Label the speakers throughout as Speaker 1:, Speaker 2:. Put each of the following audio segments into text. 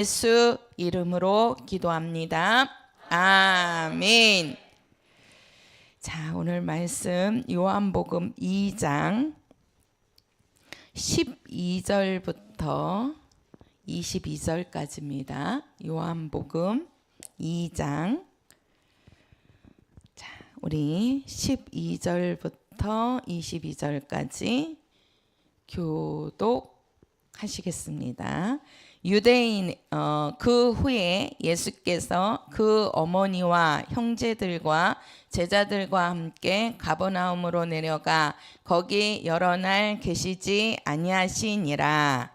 Speaker 1: 예수 이름으로 기도합니다. 아멘. 자, 오늘 말씀 요한복음 2장 12절부터 22절까지입니다. 요한복음 2장. 자, 우리 12절부터 22절까지 교독하시겠습니다. 유대인 그 후에 예수께서 그 어머니와 형제들과 제자들과 함께 가버나움으로 내려가 거기 여러 날 계시지 아니하시니라.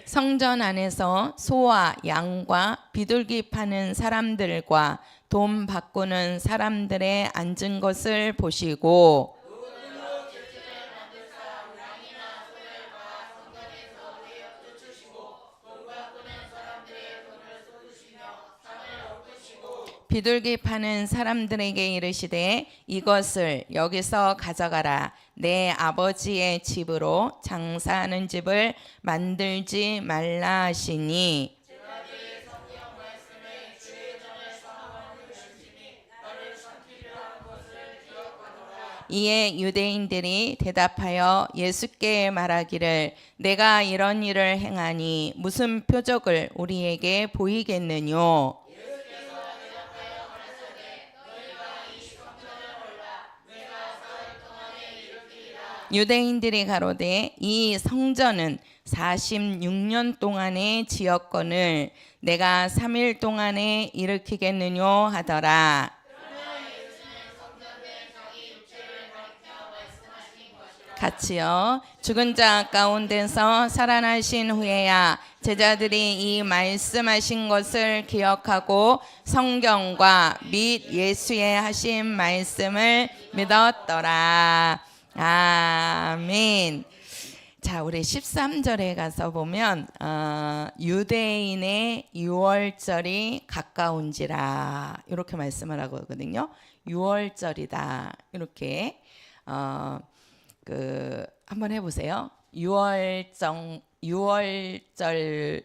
Speaker 1: 성전 안에서 소와 양과 비둘기 파는 사람들과 돈 바꾸는 사람들의 앉은 것을 보시고 비둘기 파는 사람들에게 이르시되 이것을 여기서 가져가라. 내 아버지의 집으로 장사하는 집을 만들지 말라 하시니 이에 유대인들이 대답하여 예수께 말하기를 내가 이런 일을 행하니 무슨 표적을 우리에게 보이겠느뇨. 유대인들이 가로되 이 성전은 46년 동안의 지었거늘 내가 3일 동안에 일으키겠느뇨 하더라. 같이요. 죽은 자 가운데서 살아나신 후에야 제자들이 이 말씀하신 것을 기억하고 성경과 및 예수의 하신 말씀을 믿었더라. 아멘. 자, 우리 13절에 가서 보면 유대인의 유월절이 가까운지라 이렇게 말씀을 하거든요. 유월절이다 이렇게 한번 해보세요. 유월절의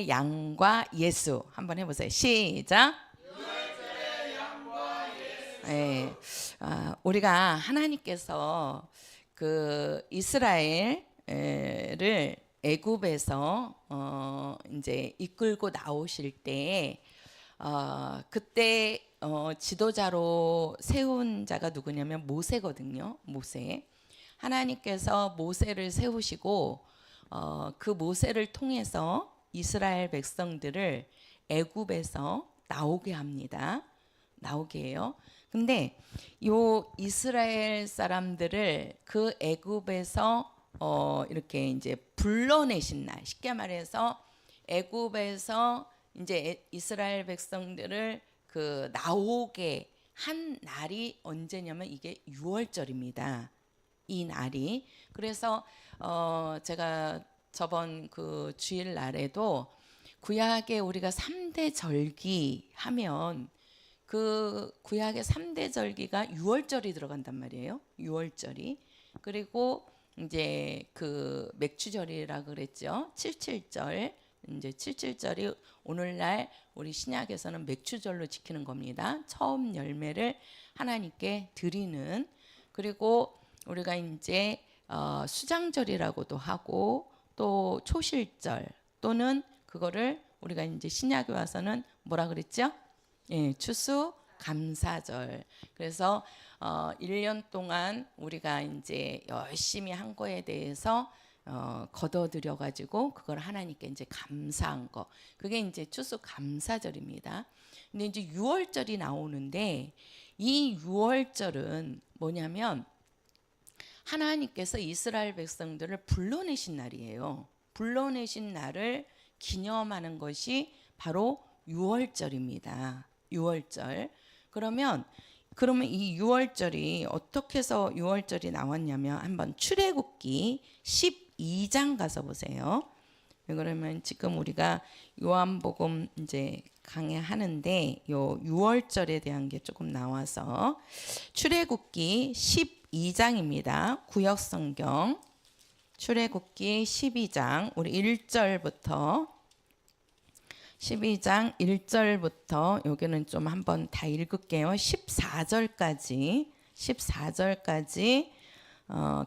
Speaker 1: 양과 예수 한번 해보세요. 시작. 네, 우리가 하나님께서 그 이스라엘을 애굽에서 이제 이끌고 나오실 때 그때 지도자로 세운 자가 누구냐면 모세거든요. 모세. 하나님께서 모세를 세우시고 그 모세를 통해서 이스라엘 백성들을 애굽에서 나오게 합니다. 나오게 해요. 근데 요 이스라엘 사람들을 그 애굽에서 이렇게 이제 불러내신 날, 쉽게 말해서 애굽에서 이제 이스라엘 백성들을 그 나오게 한 날이 언제냐면 이게 유월절입니다. 이 날이. 그래서 제가 저번 그 주일 날에도 구약에 우리가 3대 절기 하면 그 구약의 3대 절기가 유월절이 들어간단 말이에요. 유월절이. 그리고 이제 그 맥추절이라 그랬죠. 77절. 이제 77절이 오늘날 우리 신약에서는 맥추절로 지키는 겁니다. 처음 열매를 하나님께 드리는. 그리고 우리가 이제 수장절이라고도 하고 또 초실절 또는 그거를 우리가 이제 신약에 와서는 뭐라 그랬죠? 예, 추수 감사절. 그래서 1년 동안 우리가 이제 열심히 한 거에 대해서 거둬들여 가지고 그걸 하나님께 이제 감사한 거. 그게 이제 추수 감사절입니다. 근데 이제 유월절이 나오는데 이 유월절은 뭐냐면 하나님께서 이스라엘 백성들을 불러내신 날이에요. 불러내신 날을 기념하는 것이 바로 유월절입니다. 유월절. 그러면 이 유월절이 어떻게 해서 유월절이 나왔냐면 한번 출애굽기 12장 가서 보세요. 그러면 지금 우리가 요한복음 이제 강해하는데 요 유월절에 대한 게 조금 나와서 출애굽기 12 12장입니다. 구역성경 출애굽기 12장 우리 1절부터 12장 1절부터 여기는 좀 한번 다 읽을게요. 14절까지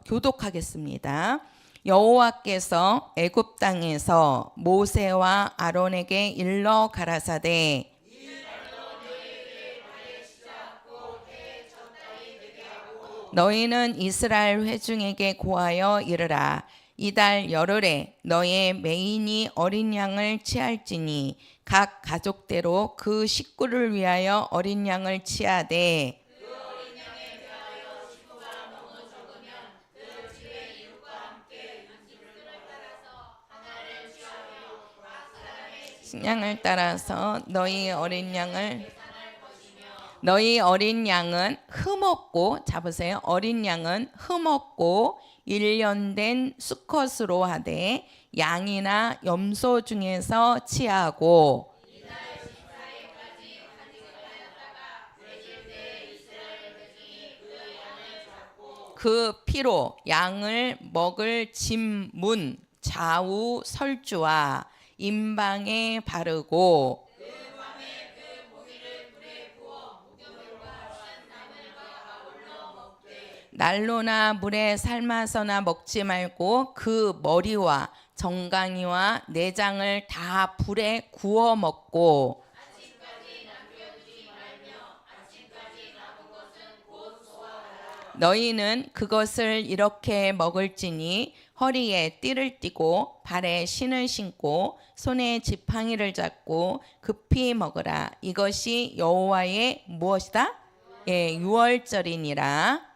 Speaker 1: 교독하겠습니다. 여호와께서 애굽 땅에서 모세와 아론에게 일러 가라사대 너희는 이스라엘 회중에게 고하여 이르라. 이달 열흘에 너의 매인이 어린 양을 취할지니 각 가족대로 그 식구를 위하여 어린 양을 취하되 식량을 따라서 너희 어린 양은 흠없고 잡으세요. 어린 양은 흠없고 1년 된 수컷으로 하되 양이나 염소 중에서 취하고 그 피로 양을 먹을 진문 좌우 설주와 임방에 바르고 난로나 물에 삶아서나 먹지 말고 그 머리와 정강이와 내장을 다 불에 구워 먹고 너희는 그것을 이렇게 먹을지니 허리에 띠를 띠고 발에 신을 신고 손에 지팡이를 잡고 급히 먹으라. 이것이 여호와의 무엇이다? 예, 유월절이니라.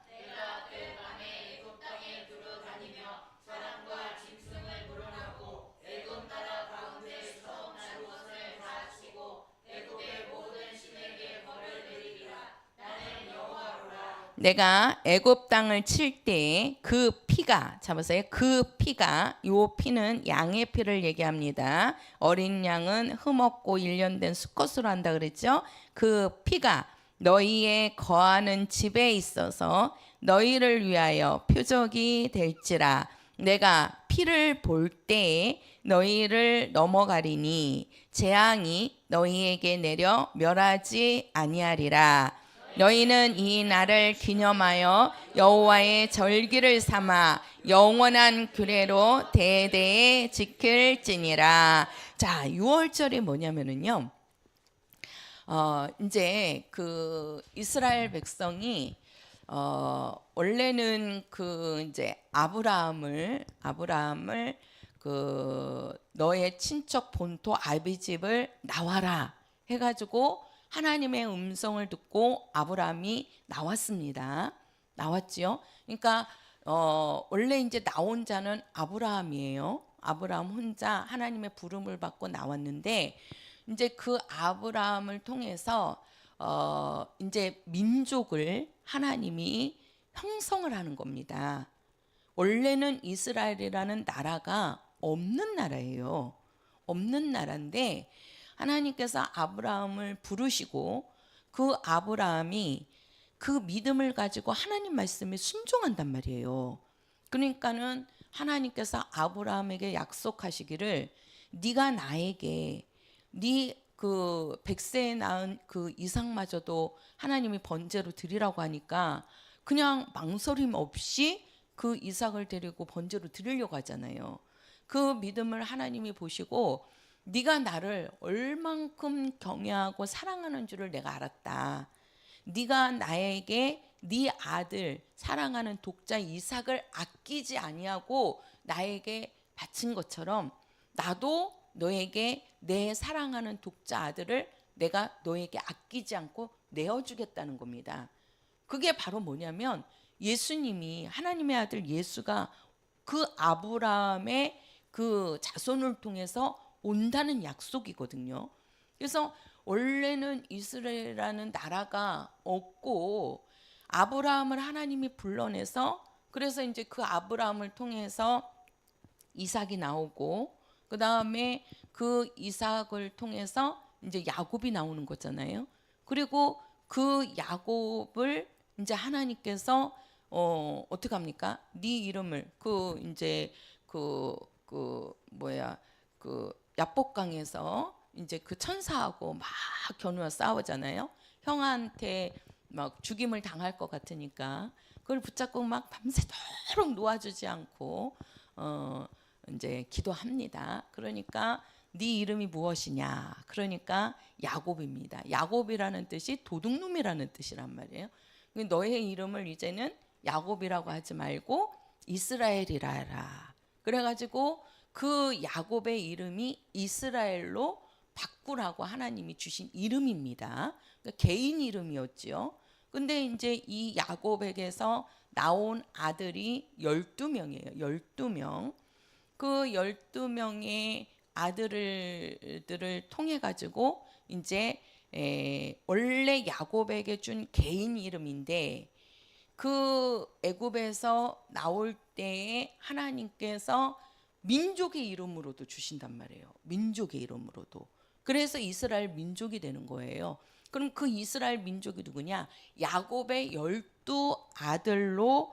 Speaker 1: 내가 애굽 땅을 칠 때 그 피가 잡으세요. 그 피가 요 피는 양의 피를 얘기합니다. 어린 양은 흠없고 1년 된 수컷으로 한다 그랬죠. 그 피가 너희의 거하는 집에 있어서 너희를 위하여 표적이 될지라. 내가 피를 볼 때에 너희를 넘어가리니 재앙이 너희에게 내려 멸하지 아니하리라. 너희는 이 날을 기념하여 여호와의 절기를 삼아 영원한 규례로 대대에 지킬지니라. 자, 6월절이 뭐냐면은요. 이제 그 이스라엘 백성이 원래는 그 이제 아브라함을 그 너의 친척 본토 아비집을 나와라 해가지고 하나님의 음성을 듣고 아브라함이 나왔지요. 그러니까 원래 이제 나온 자는 아브라함이에요. 아브라함 혼자 하나님의 부름을 받고 나왔는데 이제 그 아브라함을 통해서 이제 민족을 하나님이 형성을 하는 겁니다. 원래는 이스라엘이라는 나라가 없는 나라예요. 없는 나라인데 하나님께서 아브라함을 부르시고 그 아브라함이 그 믿음을 가지고 하나님 말씀에 순종한단 말이에요. 그러니까는 하나님께서 아브라함에게 약속하시기를 네가 나에게 네 그 100세에 낳은 그 이삭마저도 하나님이 번제로 드리라고 하니까 그냥 망설임 없이 그 이삭을 데리고 번제로 드리려고 하잖아요. 그 믿음을 하나님이 보시고 네가 나를 얼만큼 경외하고 사랑하는 줄을 내가 알았다. 네가 나에게 네 아들 사랑하는 독자 이삭을 아끼지 아니하고 나에게 바친 것처럼 나도 너에게 내 사랑하는 독자 아들을 내가 너에게 아끼지 않고 내어주겠다는 겁니다. 그게 바로 뭐냐면 예수님이 하나님의 아들 예수가 그 아브라함의 그 자손을 통해서 온다는 약속이거든요. 그래서 원래는 이스라엘이라는 나라가 없고 아브라함을 하나님이 불러내서 그래서 이제 그 아브라함을 통해서 이삭이 나오고 그 다음에 그 이삭을 통해서 이제 야곱이 나오는 거잖아요. 그리고 그 야곱을 이제 하나님께서 어떻게 합니까? 네 이름을 그 이제 그 뭐야 그 야복강에서 이제 그 천사하고 막 겨누어 싸우잖아요. 형한테 막 죽임을 당할 것 같으니까 그걸 붙잡고 막 밤새도록 놓아주지 않고 이제 기도합니다. 그러니까 네 이름이 무엇이냐? 그러니까 야곱입니다. 야곱이라는 뜻이 도둑놈이라는 뜻이란 말이에요. 너의 이름을 이제는 야곱이라고 하지 말고 이스라엘이라 해라. 그래가지고 그 야곱의 이름이 이스라엘로 바꾸라고 하나님이 주신 이름입니다. 그러니까 개인 이름이었지요. 근데 이제 이 야곱에게서 나온 아들이 12명이에요. 12명. 그 12명의 아들들을 통해 가지고 이제 원래 야곱에게 준 개인 이름인데 그 애굽에서 나올 때에 하나님께서 민족의 이름으로도 주신단 말이에요. 민족의 이름으로도. 그래서 이스라엘 민족이 되는 거예요. 그럼 그 이스라엘 민족이 누구냐? 야곱의 12아들로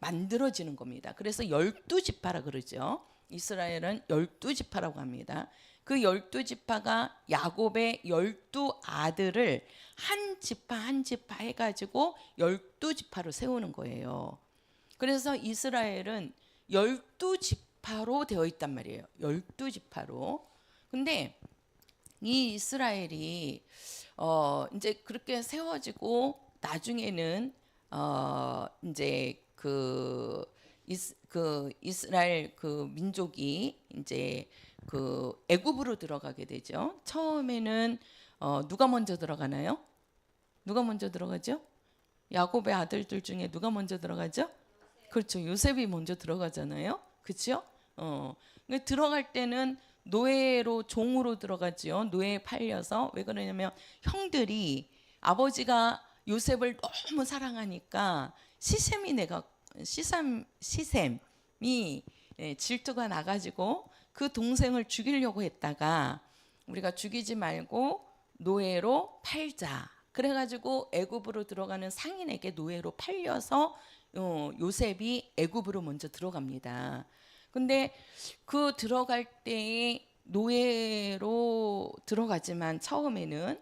Speaker 1: 만들어지는 겁니다. 그래서 12지파라 그러죠. 이스라엘은 12지파라고 합니다. 그 12지파가 야곱의 12아들을 한 지파 한 지파 해가지고 12지파로 세우는 거예요. 그래서 이스라엘은 12지파로 되어 있단 말이에요. 12지파로. 근데 이 이스라엘이 이제 그렇게 세워지고 나중에는 이제 그 이스라엘 그 민족이 이제 그 애굽으로 들어가게 되죠. 처음에는 누가 먼저 들어가나요? 누가 먼저 들어가죠? 야곱의 아들들 중에 누가 먼저 들어가죠? 그렇죠. 요셉이 먼저 들어가잖아요. 그렇죠? 들어갈 때는 노예로 종으로 들어가지요. 노예에 팔려서. 왜 그러냐면 형들이 아버지가 요셉을 너무 사랑하니까 시셈이 질투가 나가지고 그 동생을 죽이려고 했다가 우리가 죽이지 말고 노예로 팔자. 그래가지고 애굽으로 들어가는 상인에게 노예로 팔려서 요셉이 애굽으로 먼저 들어갑니다. 근데 그 들어갈 때에 노예로 들어가지만 처음에는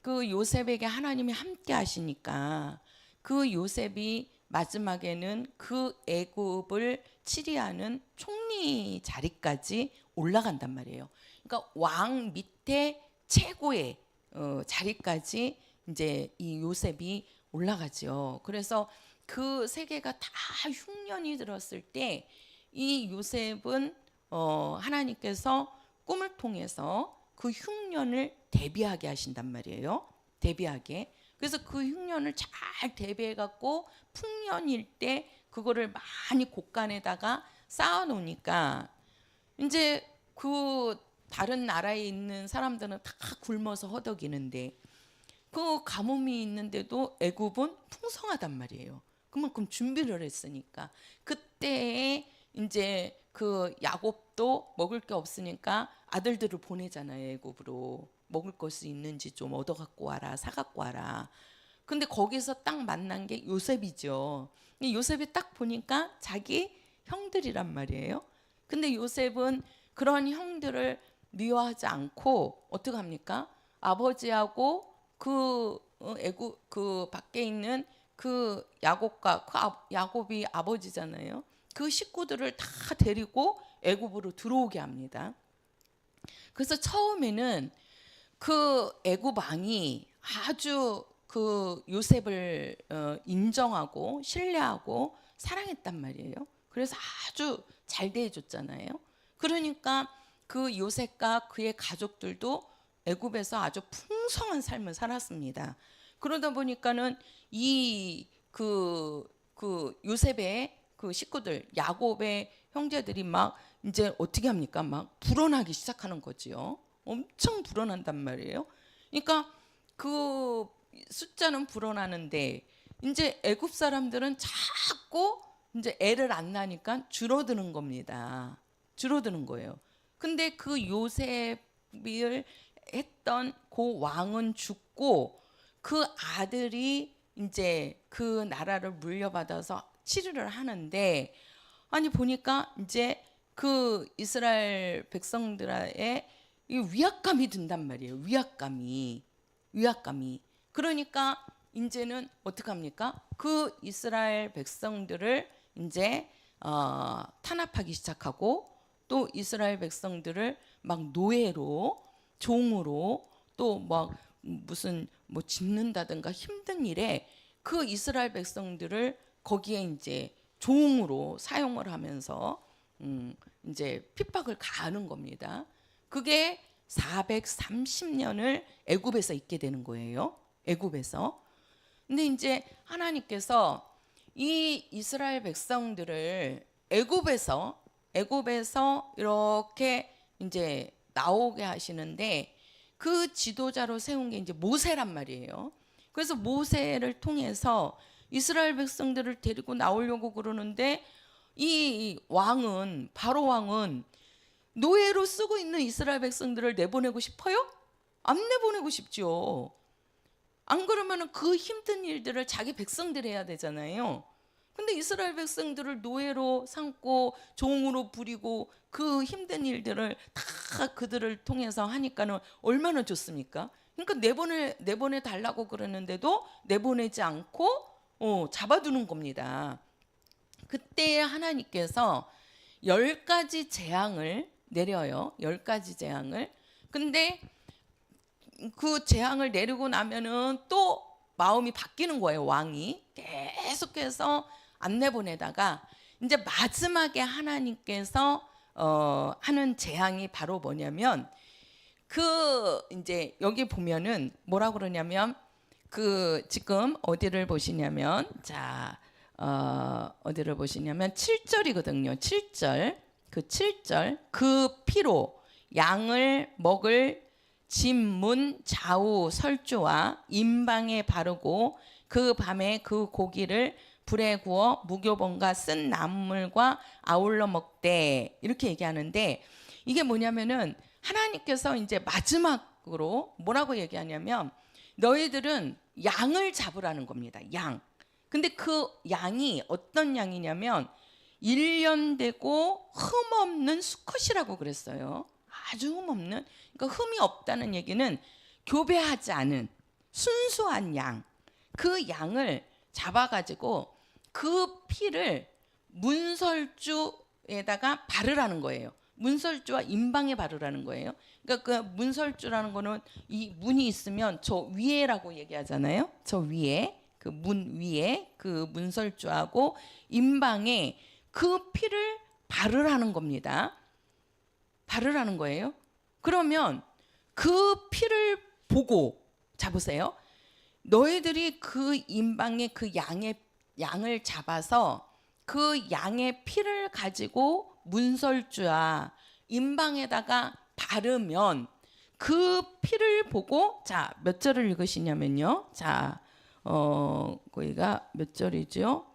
Speaker 1: 그 요셉에게 하나님이 함께 하시니까 그 요셉이 마지막에는 그 애굽을 치리하는 총리 자리까지 올라간단 말이에요. 그러니까 왕 밑에 최고의 자리까지 이제 이 요셉이 올라가죠. 그래서 그 세계가 다 흉년이 들었을 때 이 요셉은 하나님께서 꿈을 통해서 그 흉년을 대비하게 하신단 말이에요. 대비하게. 그래서 그 흉년을 잘 대비해 갖고 풍년일 때 그거를 많이 곳간에다가 쌓아 놓으니까 이제 그 다른 나라에 있는 사람들은 다 굶어서 허덕이는데 그 가뭄이 있는데도 애굽은 풍성하단 말이에요. 그만큼 준비를 했으니까 그때에 이제 그 야곱도 먹을 게 없으니까 아들들을 보내잖아요. 애굽으로. 먹을 것이 있는지 좀 얻어 갖고 와라. 사 갖고 와라. 근데 거기서 딱 만난 게 요셉이죠. 요셉이 딱 보니까 자기 형들이란 말이에요. 근데 요셉은 그런 형들을 미워하지 않고 어떻게 합니까? 아버지하고 그 애굽 그 밖에 있는 그 야곱과 야곱이 아버지잖아요. 그 식구들을 다 데리고 애굽으로 들어오게 합니다. 그래서 처음에는 그 애굽 왕이 아주 그 요셉을 인정하고 신뢰하고 사랑했단 말이에요. 그래서 아주 잘 대해줬잖아요. 그러니까 그 요셉과 그의 가족들도 애굽에서 아주 풍성한 삶을 살았습니다. 그러다 보니까는 이 그 요셉의 그 식구들 야곱의 형제들이 막 이제 어떻게 합니까? 막 불어나기 시작하는 거지요. 엄청 불어난단 말이에요. 그러니까 그 숫자는 불어나는데 이제 애굽 사람들은 자꾸 이제 애를 안 낳으니까 줄어드는 겁니다. 줄어드는 거예요. 근데 그 요셉을 했던 그 왕은 죽고 그 아들이 이제 그 나라를 물려받아서 치르를 하는데, 아니 보니까 이제 그 이스라엘 백성들의 이 위압감이 든단 말이에요. 위압감이. 그러니까 이제는 어떻게 합니까? 그 이스라엘 백성들을 이제 탄압하기 시작하고, 또 이스라엘 백성들을 막 노예로, 종으로, 또 막 무슨 뭐 짓는다든가 힘든 일에 그 이스라엘 백성들을 거기에 이제 종으로 사용을 하면서 이제 핍박을 가하는 겁니다. 그게 430년을 애굽에서 있게 되는 거예요. 애굽에서. 근데 이제 하나님께서 이 이스라엘 백성들을 애굽에서 이렇게 이제 나오게 하시는데, 그 지도자로 세운 게 이제 모세란 말이에요. 그래서 모세를 통해서 이스라엘 백성들을 데리고 나오려고 그러는데, 이 왕은, 바로 왕은 노예로 쓰고 있는 이스라엘 백성들을 내보내고 싶어요? 안 내보내고 싶죠. 안 그러면 그 힘든 일들을 자기 백성들이 해야 되잖아요. 근데 이스라엘 백성들을 노예로 삼고 종으로 부리고 그 힘든 일들을 다 그들을 통해서 하니까는 얼마나 좋습니까? 그러니까 내보내 달라고 그러는데도 내보내지 않고 잡아두는 겁니다. 그때 하나님께서 10가지 재앙을 내려요. 10가지 재앙을. 근데 그 재앙을 내리고 나면은 또 마음이 바뀌는 거예요. 왕이 계속해서 안 내보내다가 이제 마지막에 하나님께서 하는 재앙이 바로 뭐냐면, 그 이제 여기 보면은 뭐라 그러냐면, 그 지금 어디를 보시냐면, 자 어디를 보시냐면 7절이거든요. 7절. 그 7절. 그 피로 양을 먹을 집 문 좌우 설주와 임방에 바르고 그 밤에 그 고기를 불에 구워 무교본과 쓴 나물과 아울러 먹되, 이렇게 얘기하는데, 이게 뭐냐면은 하나님께서 이제 마지막으로 뭐라고 얘기하냐면, 너희들은 양을 잡으라는 겁니다. 양. 근데 그 양이 어떤 양이냐면 1년 되고 흠없는 수컷이라고 그랬어요. 아주 흠없는, 그러니까 흠이 없다는 얘기는 교배하지 않은 순수한 양. 그 양을 잡아가지고 그 피를 문설주에다가 바르라는 거예요. 문설주와 임방에 바르라는 거예요. 그러니까 그 문설주라는 거는 이 문이 있으면 저 위에라고 얘기하잖아요. 저 위에, 그 문 위에 그 문설주하고 임방에 그 피를 바르라는 겁니다. 바르라는 거예요. 그러면 그 피를 보고, 자 보세요. 너희들이 그 임방에 그 양을 잡아서 그 양의 피를 가지고 문설주와 임방에다가 바르면 그 피를 보고, 자 몇 절을 읽으시냐면요. 자 거기가 몇 절이죠?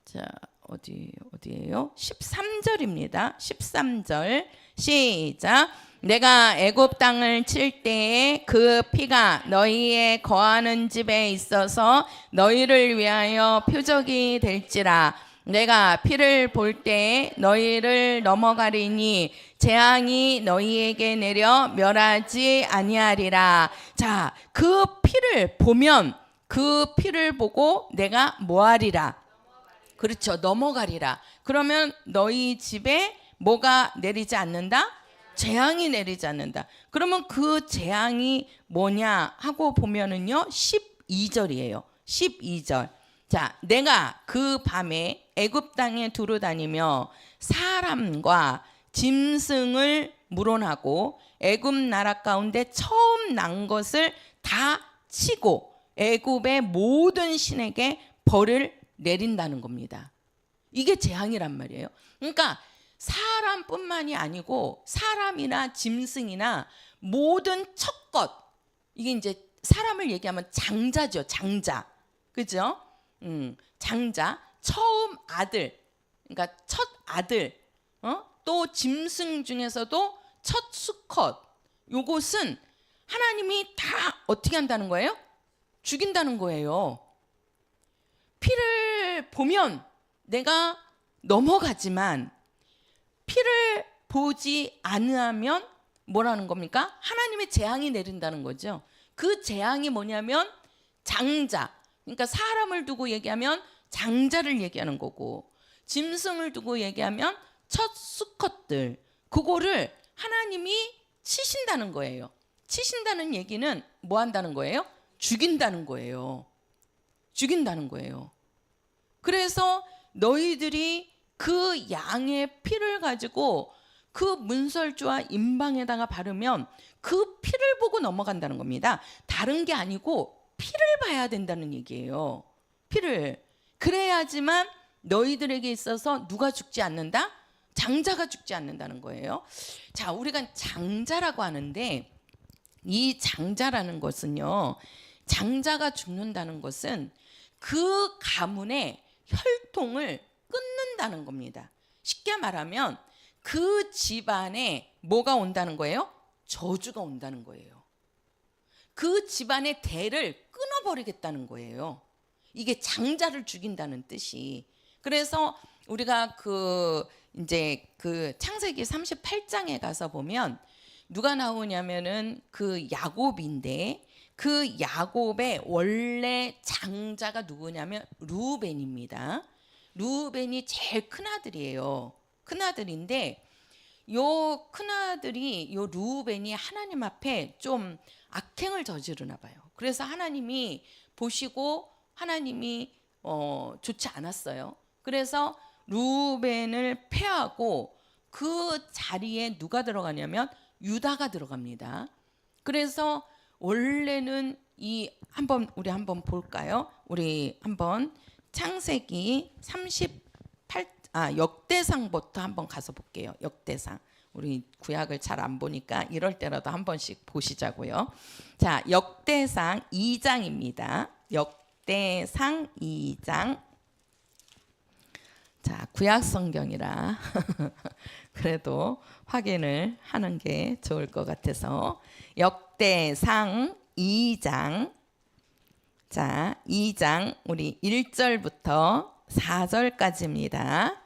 Speaker 1: 자 어디예요? 13절입니다. 13절 시작. 내가 애굽 땅을 칠 때에 그 피가 너희의 거하는 집에 있어서 너희를 위하여 표적이 될지라. 내가 피를 볼 때에 너희를 넘어가리니 재앙이 너희에게 내려 멸하지 아니하리라. 자, 그 피를 보면, 그 피를 보고 내가 뭐하리라? 그렇죠. 넘어가리라. 그러면 너희 집에 뭐가 내리지 않는다? 재앙이 내리지 않는다. 그러면 그 재앙이 뭐냐 하고 보면은요, 12절이에요. 12절. 자, 내가 그 밤에 애굽 땅에 두루 다니며 사람과 짐승을 물어나고 애굽 나라 가운데 처음 난 것을 다 치고 애굽의 모든 신에게 벌을 내린다는 겁니다. 이게 재앙이란 말이에요. 그러니까 사람뿐만이 아니고 사람이나 짐승이나 모든 첫것, 이게 이제 사람을 얘기하면 장자죠. 장자. 그죠? 장자, 처음 아들, 그러니까 첫 아들, 또 짐승 중에서도 첫 수컷, 요것은 하나님이 다 어떻게 한다는 거예요? 죽인다는 거예요. 피를 보면 내가 넘어가지만 피를 보지 않으면 뭐라는 겁니까? 하나님의 재앙이 내린다는 거죠. 그 재앙이 뭐냐면 장자, 그러니까 사람을 두고 얘기하면 장자를 얘기하는 거고, 짐승을 두고 얘기하면 첫 수컷들, 그거를 하나님이 치신다는 거예요. 치신다는 얘기는 뭐 한다는 거예요? 죽인다는 거예요. 죽인다는 거예요. 그래서 너희들이 그 양의 피를 가지고 그 문설주와 임방에다가 바르면 그 피를 보고 넘어간다는 겁니다. 다른 게 아니고 피를 봐야 된다는 얘기예요. 피를. 그래야지만 너희들에게 있어서 누가 죽지 않는다? 장자가 죽지 않는다는 거예요. 자, 우리가 장자라고 하는데, 이 장자라는 것은요, 장자가 죽는다는 것은 그 가문의 혈통을 끊는다는 겁니다. 쉽게 말하면 그 집안에 뭐가 온다는 거예요? 저주가 온다는 거예요. 그 집안의 대를 끊어버리겠다는 거예요. 이게 장자를 죽인다는 뜻이. 그래서 우리가 이제 창세기 38장에 가서 보면 누가 나오냐면은 그 야곱인데, 그 야곱의 원래 장자가 누구냐면 루벤입니다. 루벤이 제일 큰 아들이에요. 큰 아들인데, 요 큰 아들이, 요 루벤이 하나님 앞에 좀 악행을 저지르나 봐요. 그래서 하나님이 보시고 하나님이 좋지 않았어요. 그래서 루벤을 패하고 그 자리에 누가 들어가냐면 유다가 들어갑니다. 그래서 원래는 우리 한번 볼까요? 우리 한번 창세기 38, 역대상부터 한번 가서 볼게요. 역대상. 우리 구약을 잘 안 보니까 이럴 때라도 한 번씩 보시자고요. 자, 역대상 2장입니다. 역대상 2장. 자, 구약 성경이라 그래도 확인을 하는 게 좋을 것 같아서 역대상 2장. 자, 2장 우리 1절부터 4절까지입니다.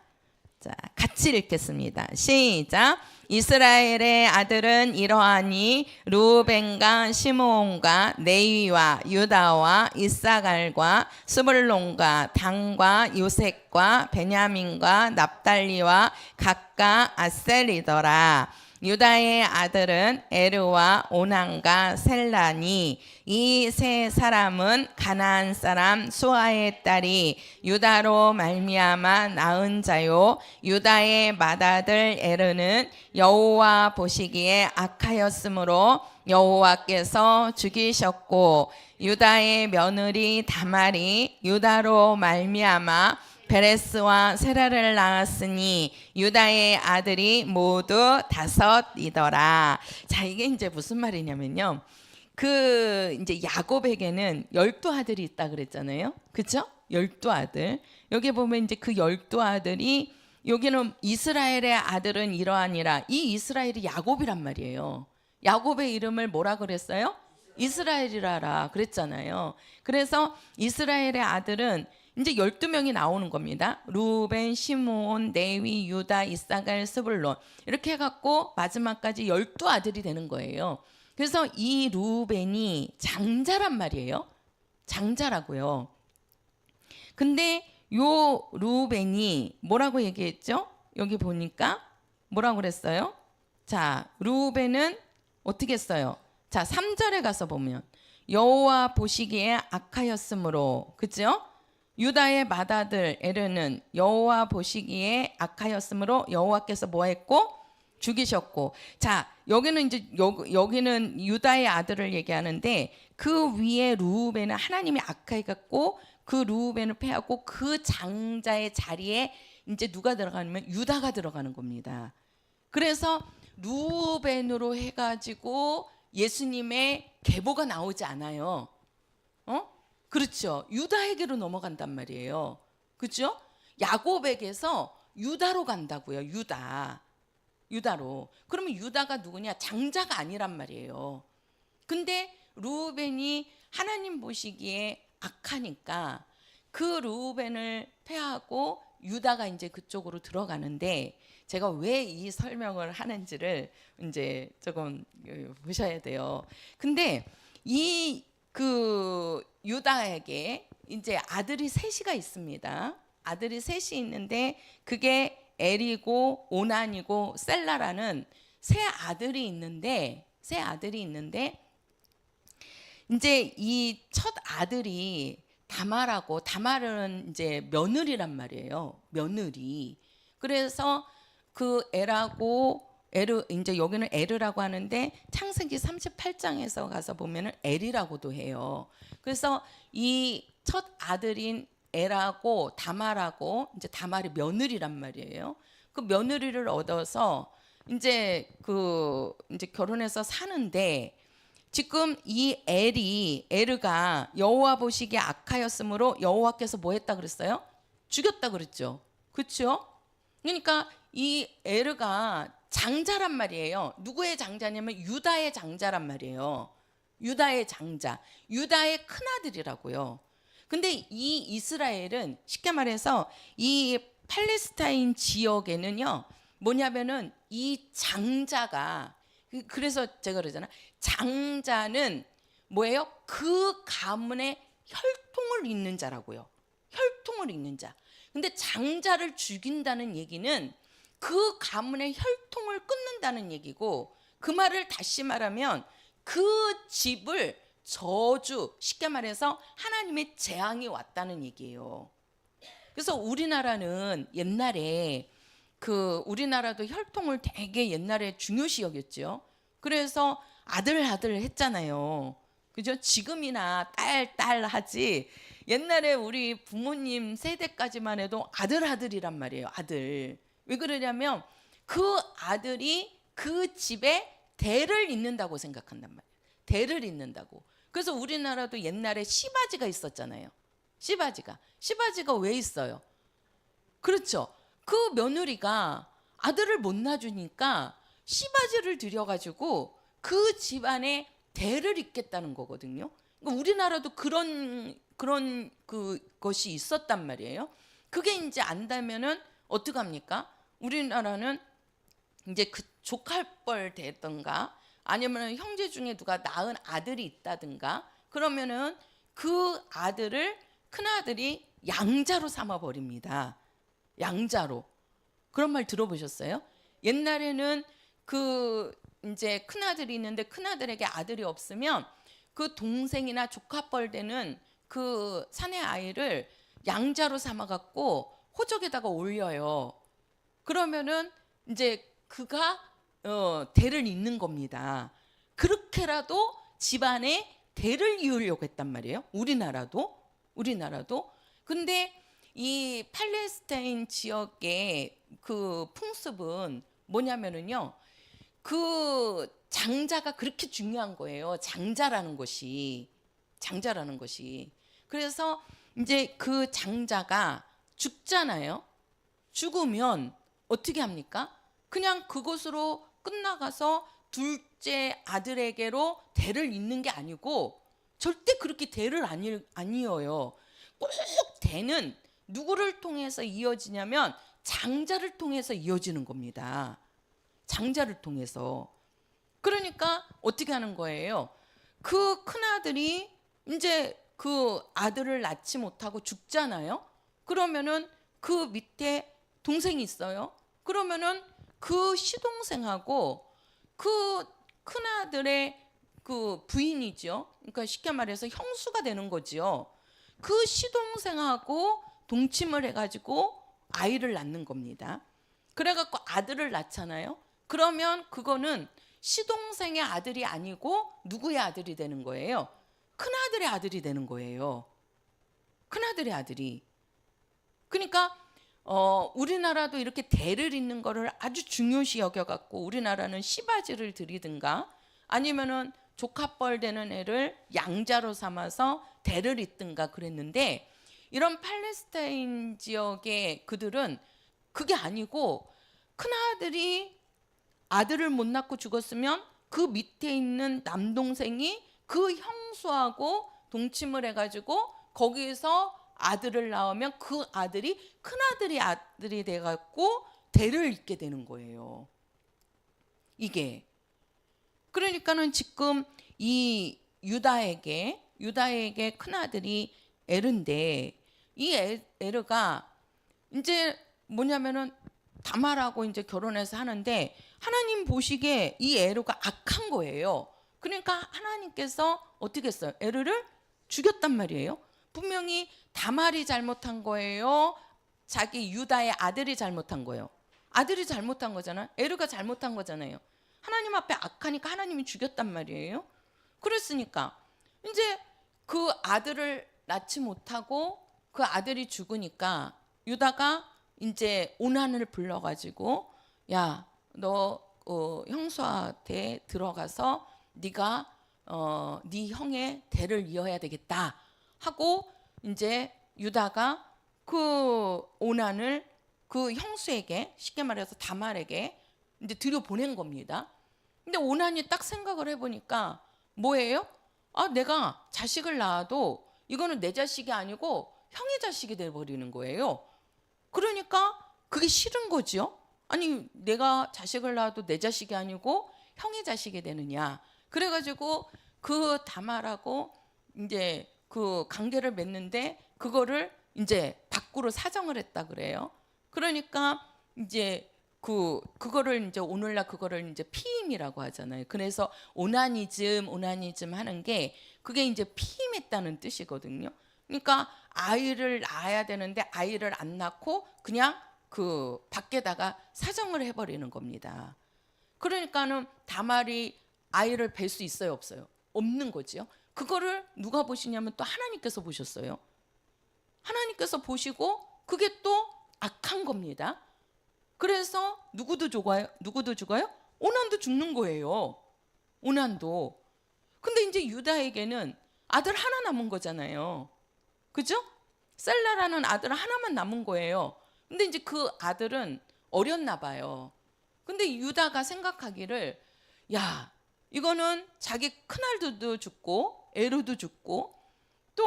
Speaker 1: 자, 같이 읽겠습니다. 시작. 이스라엘의 아들은 이러하니 루벤과 시므온과 레위와 유다와 이사갈과 스불론과 단과 요셉과 베냐민과 납달리와 각각 아셀이더라. 유다의 아들은 에르와 오난과 셀라니, 이 세 사람은 가나안 사람 수아의 딸이 유다로 말미암아 낳은 자요. 유다의 맏아들 에르는 여호와 보시기에 악하였으므로 여호와께서 죽이셨고, 유다의 며느리 다말이 유다로 말미암아 베레스와 세라를 낳았으니 유다의 아들이 모두 5이더라. 자, 이게 이제 무슨 말이냐면요, 이제 야곱에게는 12아들이 있다 그랬잖아요. 그렇죠? 12아들. 여기 보면 이제 그 12아들이, 여기는 이스라엘의 아들은 이러하니라. 이 이스라엘이 야곱이란 말이에요. 야곱의 이름을 뭐라 그랬어요? 이스라엘이라라 그랬잖아요. 그래서 이스라엘의 아들은 이제 12명이 나오는 겁니다. 루벤, 시므온, 레위, 유다, 이사갈, 스불론, 이렇게 해갖고 마지막까지 12아들이 되는 거예요. 그래서 이 루벤이 장자란 말이에요. 장자라고요. 근데 요 루벤이 뭐라고 얘기했죠? 여기 보니까 뭐라고 그랬어요? 자, 루벤은 어떻게 했어요? 자, 3절에 가서 보면 여호와 보시기에 악하였으므로, 그죠? 유다의 맏아들 에르는 여호와 보시기에 악하였으므로 여호와께서 뭐 했고? 죽이셨고. 자, 여기는 이제 여기는 유다의 아들을 얘기하는데, 그 위에 루벤은 하나님이 악하여갖고 그 루벤을 패하고 그 장자의 자리에 이제 누가 들어가냐면 유다가 들어가는 겁니다. 그래서 루벤으로 해가지고 예수님의 계보가 나오지 않아요. 그렇죠. 유다에게로 넘어간단 말이에요. 그렇죠? 야곱에게서 유다로 간다고요. 유다로. 그러면 유다가 누구냐? 장자가 아니란 말이에요. 근데 루벤이 하나님 보시기에 악하니까 그 르우벤을 패하고 유다가 이제 그쪽으로 들어가는데, 제가 왜 이 설명을 하는지를 이제 조금 보셔야 돼요. 근데 이 그 유다에게 이제 아들이 셋이가 있습니다. 아들이 셋이 있는데 그게 엘이고 오난이고 셀라라는 세 아들이 있는데 이제 이 첫 아들이 다말하고, 다말은 이제 며느리란 말이에요. 며느리. 그래서 그 에르, 이제 여기는 에르라고 하는데 창세기 38장에서 가서 보면은 엘이라고도 해요. 그래서 이 첫 아들인 엘하고 다말하고, 이제 다말이 며느리란 말이에요. 그 며느리를 얻어서 이제 이제 결혼해서 사는데, 지금 이 에르가 여호와 보시기에 악하였으므로 여호와께서 뭐 했다 그랬어요? 죽였다 그랬죠. 그렇죠? 그러니까 이 에르가 장자란 말이에요. 누구의 장자냐면 유다의 장자란 말이에요. 유다의 장자, 유다의 큰아들이라고요. 근데 이 이스라엘은 쉽게 말해서 이 팔레스타인 지역에는요, 뭐냐면은 이 장자가, 그래서 제가 그러잖아, 장자는 뭐예요? 그 가문의 혈통을 잇는 자라고요. 혈통을 잇는 자. 근데 장자를 죽인다는 얘기는 그 가문의 혈통을 끊는다는 얘기고, 그 말을 다시 말하면 그 집을 저주, 쉽게 말해서 하나님의 재앙이 왔다는 얘기예요. 그래서 우리나라는 옛날에 우리나라도 혈통을 되게 옛날에 중요시 여겼죠. 그래서 아들 했잖아요. 그죠? 지금이나 딸 하지, 옛날에 우리 부모님 세대까지만 해도 아들이란 말이에요. 아들. 왜 그러냐면 그 아들이 그 집에 대를 잇는다고 생각한단 말이에요. 대를 잇는다고. 그래서 우리나라도 옛날에 시바지가 있었잖아요. 시바지가 왜 있어요? 그렇죠. 그 며느리가 아들을 못 낳아주니까 시바지를 들여가지고 그 집안에 대를 잇겠다는 거거든요. 그러니까 우리나라도 그런 것이 있었단 말이에요. 그게 이제 안다면은 어떡합니까? 우리나라는 이제 그 조카뻘 됐던가, 아니면 형제 중에 누가 낳은 아들이 있다든가, 그러면은 그 아들을, 큰 아들이 양자로 삼아 버립니다. 양자로. 그런 말 들어보셨어요? 옛날에는 이제 큰 아들이 있는데 큰 아들에게 아들이 없으면 그 동생이나 조카뻘 되는 그 사내 아이를 양자로 삼아 갖고 호적에다가 올려요. 그러면은 이제 그가 대를 잇는 겁니다. 그렇게라도 집안에 대를 이으려고 했단 말이에요. 우리나라도. 근데 이 팔레스타인 지역의 그 풍습은 뭐냐면은요, 그 장자가 그렇게 중요한 거예요. 장자라는 것이. 그래서 이제 그 장자가 죽잖아요. 죽으면 어떻게 합니까? 그냥 그것으로 끝나가서 둘째 아들에게로 대를 잇는 게 아니고, 절대 그렇게 대를 안 이어요. 꼭 대는 누구를 통해서 이어지냐면 장자를 통해서 이어지는 겁니다. 장자를 통해서. 그러니까 어떻게 하는 거예요? 그 큰아들이 이제 그 아들을 낳지 못하고 죽잖아요. 그러면은 그 밑에 동생이 있어요. 그러면은 그 시동생하고 그 큰아들의 그 부인이죠. 그러니까 쉽게 말해서 형수가 되는 거지요. 그 시동생하고 동침을 해가지고 아이를 낳는 겁니다. 그래갖고 아들을 낳잖아요. 그러면 그거는 시동생의 아들이 아니고 누구의 아들이 되는 거예요? 큰아들의 아들이 되는 거예요. 큰아들의 아들이. 그러니까 우리나라도 이렇게 대를 잇는 거를 아주 중요시 여겨갖고 우리나라는 시바지를 들이든가, 아니면은 조카뻘 되는 애를 양자로 삼아서 대를 잇든가 그랬는데, 이런 팔레스타인 지역의 그들은 그게 아니고, 큰아들이 아들을 못 낳고 죽었으면 그 밑에 있는 남동생이 그 형수하고 동침을 해가지고 거기서 아들을 낳으면 그 아들이 큰아들이 아들이 돼갖고 대를 잇게 되는 거예요. 이게 그러니까는 지금 이 유다에게 큰아들이 에르인데 이 에르가 이제 뭐냐면은 다말하고 이제 결혼해서 하는데 하나님 보시기에 이 에르가 악한 거예요. 그러니까 하나님께서 어떻게 했어요? 에르를 죽였단 말이에요. 분명히 다말이 잘못한 거예요. 자기 유다의 아들이 잘못한 거예요. 아들이 잘못한 거잖아. 에르가 잘못한 거잖아요. 하나님 앞에 악하니까 하나님이 죽였단 말이에요. 그랬으니까 이제 그 아들을 낳지 못하고 그 아들이 죽으니까 유다가 이제 오난을 불러가지고 야, 너 형수한테 들어가서 네가 네 형의 대를 이어야 되겠다 하고 이제 유다가 그 오난을 그 형수에게 쉽게 말해서 다말에게 이제 들여보낸 겁니다. 근데 오난이 딱 생각을 해보니까 뭐예요? 아, 내가 자식을 낳아도 이거는 내 자식이 아니고 형의 자식이 돼버리는 거예요. 그러니까 그게 싫은 거지요. 아니 내가 자식을 낳아도 내 자식이 아니고 형의 자식이 되느냐. 그래가지고 그 다말하고 이제 그 관계를 맺는데 그거를 이제 밖으로 사정을 했다 그래요. 그러니까 이제 그거를 이제 오늘날 그거를 이제 피임이라고 하잖아요. 그래서 오나니즘 하는 게 그게 이제 피임했다는 뜻이거든요. 그러니까 아이를 낳아야 되는데 아이를 안 낳고 그냥 그 밖에다가 사정을 해버리는 겁니다. 그러니까는 다말이 아이를 뵐 수 있어요, 없어요? 없는 거지요. 그거를 누가 보시냐면 또 하나님께서 보셨어요. 하나님께서 보시고 그게 또 악한 겁니다. 그래서 누구도 죽어요? 오난도 죽는 거예요. 오난도. 근데 이제 유다에게는 아들 하나 남은 거잖아요. 그죠? 셀라라는 아들 하나만 남은 거예요. 근데 이제 그 아들은 어렸나 봐요. 근데 유다가 생각하기를 야, 이거는 자기 큰아들도 죽고 에르도 죽고 또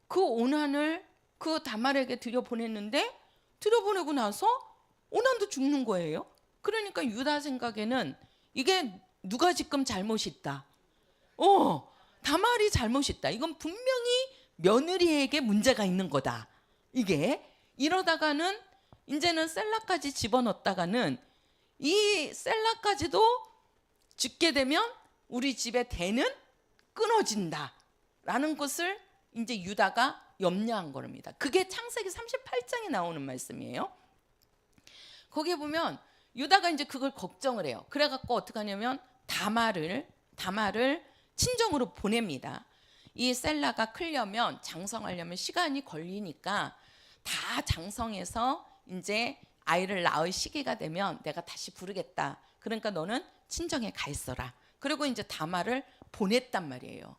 Speaker 1: 그 오난을 그 다말에게 들여보내고 나서 오난도 죽는 거예요. 그러니까 유다 생각에는 이게 누가 지금 잘못이 있다. 다말이 잘못이 있다. 이건 분명히 며느리에게 문제가 있는 거다. 이게 이러다가는 이제는 셀라까지 집어넣었다가는 이 셀라까지도 죽게 되면 우리 집의 대는 끊어진다라는 것을 이제 유다가 염려한 겁니다. 그게 창세기 38장에 나오는 말씀이에요. 거기에 보면 유다가 이제 그걸 걱정을 해요. 그래갖고 어떻게 하냐면 다말을 친정으로 보냅니다. 이 셀라가 크려면 장성하려면 시간이 걸리니까 다 장성해서 이제 아이를 낳을 시기가 되면 내가 다시 부르겠다. 그러니까 너는 친정에 가 있어라. 그리고 이제 다말을 보냈단 말이에요.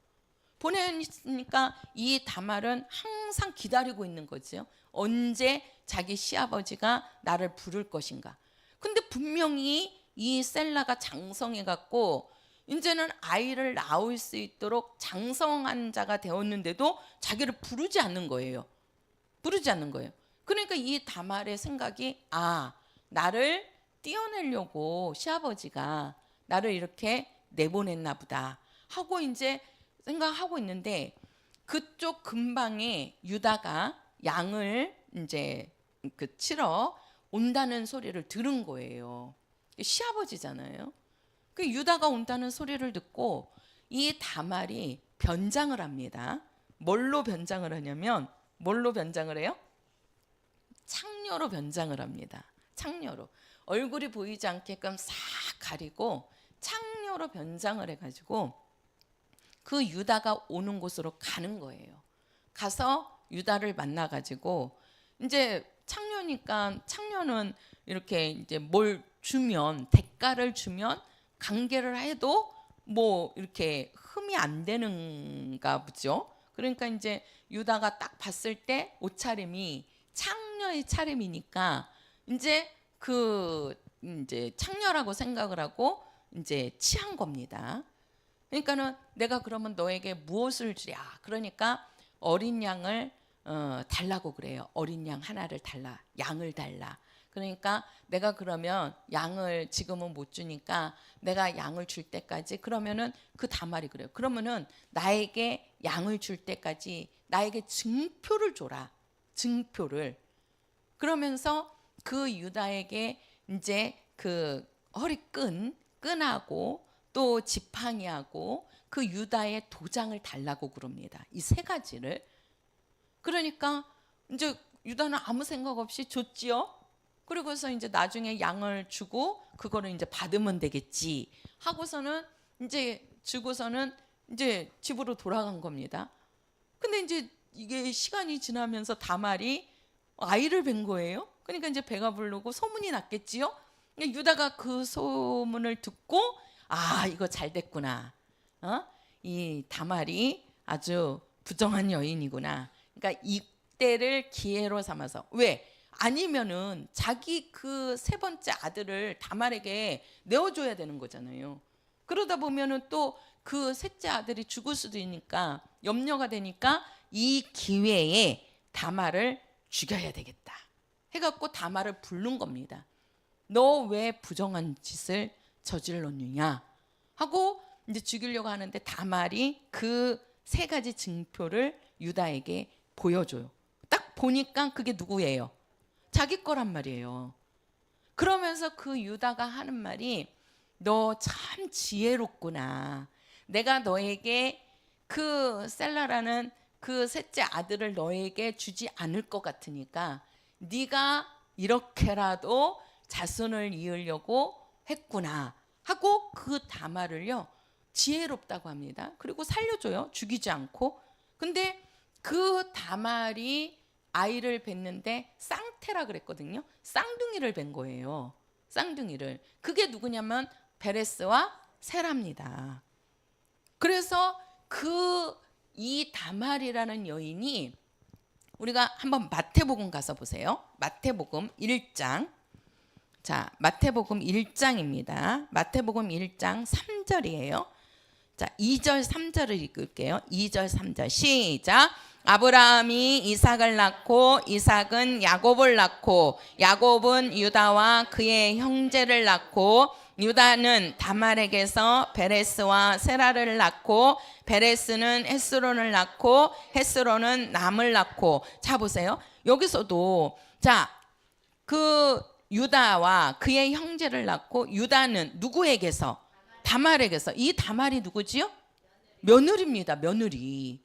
Speaker 1: 보내니까 이 다말은 항상 기다리고 있는 거죠. 언제 자기 시아버지가 나를 부를 것인가. 근데 분명히 이 셀라가 장성해 갖고 이제는 아이를 낳을 수 있도록 장성한 자가 되었는데도 자기를 부르지 않는 거예요. 그러니까 이 다말의 생각이 나를 띄어내려고 시아버지가 나를 이렇게 내보냈나 보다 하고 이제 생각하고 있는데 그쪽 근방에 유다가 양을 이제 치러 온다는 소리를 들은 거예요. 시아버지잖아요. 그 유다가 온다는 소리를 듣고 이 다말이 변장을 합니다. 뭘로 변장을 하냐면 뭘로 변장을 해요? 창녀로 변장을 합니다. 창녀로. 얼굴이 보이지 않게끔 싹 가리고 창녀로 변장을 해가지고 그 유다가 오는 곳으로 가는 거예요. 가서 유다를 만나가지고 이제 창녀니까 창녀는 이렇게 이제 뭘 주면 대가를 주면 관계를 해도 뭐 이렇게 흠이 안 되는가 보죠. 그러니까 이제 유다가 딱 봤을 때 옷차림이 창녀의 차림이니까 이제 이제 창녀라고 생각을 하고 이제 취한 겁니다. 그러니까는 내가 그러면 너에게 무엇을 주랴. 그러니까 어린 양을 달라고 그래요. 어린 양 하나를 달라, 양을 달라. 그러니까 내가 그러면 양을 지금은 못 주니까 내가 양을 줄 때까지, 그러면은 그 다말이 그래요. 그러면은 나에게 양을 줄 때까지 나에게 증표를 줘라. 증표를. 그러면서 그 유다에게 이제 그 끈하고 또 지팡이하고 그 유다의 도장을 달라고 그럽니다. 이 세 가지를. 그러니까 이제 유다는 아무 생각 없이 줬지요. 그리고서 이제 나중에 양을 주고 그거를 이제 받으면 되겠지 하고서는 이제 주고서는 이제 집으로 돌아간 겁니다. 근데 이제 이게 시간이 지나면서 다말이 아이를 뵌 거예요. 그러니까 이제 배가 부르고 소문이 났겠지요. 유다가 그 소문을 듣고 아, 이거 잘 됐구나. 이 다말이 아주 부정한 여인이구나. 그러니까 이때를 기회로 삼아서, 왜? 아니면은 자기 그 세 번째 아들을 다말에게 내어줘야 되는 거잖아요. 그러다 보면은 또 그 셋째 아들이 죽을 수도 있으니까 염려가 되니까 이 기회에 다말을 죽여야 되겠다 해갖고 다말을 부른 겁니다. 너 왜 부정한 짓을 저질렀느냐 하고 이제 죽이려고 하는데 다말이 그 세 가지 증표를 유다에게 보여줘요. 딱 보니까 그게 누구예요? 자기 거란 말이에요. 그러면서 그 유다가 하는 말이 너 참 지혜롭구나. 내가 너에게 그 셀라라는 그 셋째 아들을 너에게 주지 않을 것 같으니까 네가 이렇게라도 자손을 이으려고 했구나 하고 그 다말을요 지혜롭다고 합니다. 그리고 살려줘요. 죽이지 않고. 근데 그 다말이 아이를 뵀는데 쌍태라 그랬거든요. 쌍둥이를 뵌 거예요. 쌍둥이를. 그게 누구냐면 베레스와 세라입니다. 그래서 이 다말이라는 여인이, 우리가 한번 마태복음 가서 보세요. 마태복음 1장. 자, 마태복음 1장입니다. 마태복음 1장 3절이에요. 자, 2절 3절을 읽을게요. 2절 3절 시작. 아브라함이 이삭을 낳고 이삭은 야곱을 낳고 야곱은 유다와 그의 형제를 낳고 유다는 다말에게서 베레스와 세라를 낳고 베레스는 헤스론을 낳고 헤스론은 남을 낳고. 자, 보세요. 여기서도 자, 그 유다와 그의 형제를 낳고 유다는 누구에게서? 다말에게서. 이 다말이 누구지요? 며느리입니다. 며느리.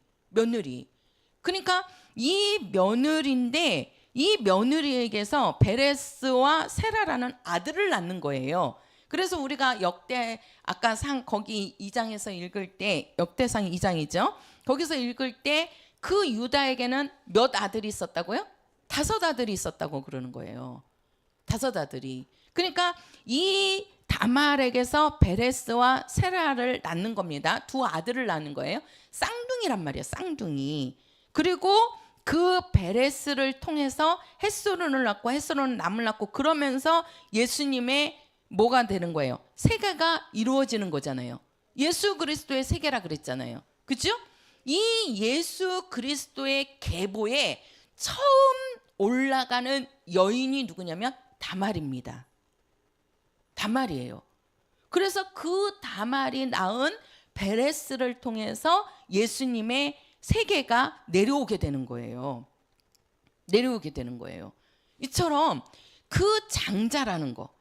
Speaker 1: 그러니까 이 며느리인데 이 며느리에게서 베레스와 세라라는 아들을 낳는 거예요. 그래서 우리가 역대 아까 거기 2장에서 읽을 때, 역대상 2장이죠. 거기서 읽을 때 그 유다에게는 몇 아들이 있었다고요? 5 아들이 있었다고 그러는 거예요. 5 아들이. 그러니까 이 다말에게서 베레스와 세라를 낳는 겁니다. 2 아들을 낳는 거예요. 쌍둥이란 말이에요. 쌍둥이. 그리고 그 베레스를 통해서 헤스론을 낳고 헤스론은 남을 낳고, 그러면서 예수님의 뭐가 되는 거예요? 세계가 이루어지는 거잖아요. 예수 그리스도의 세계라 그랬잖아요. 그죠? 이 예수 그리스도의 계보에 처음 올라가는 여인이 누구냐면 다말입니다. 다말이에요. 그래서 그 다말이 낳은 베레스를 통해서 예수님의 세계가 내려오게 되는 거예요. 내려오게 되는 거예요. 이처럼 그 장자라는 거,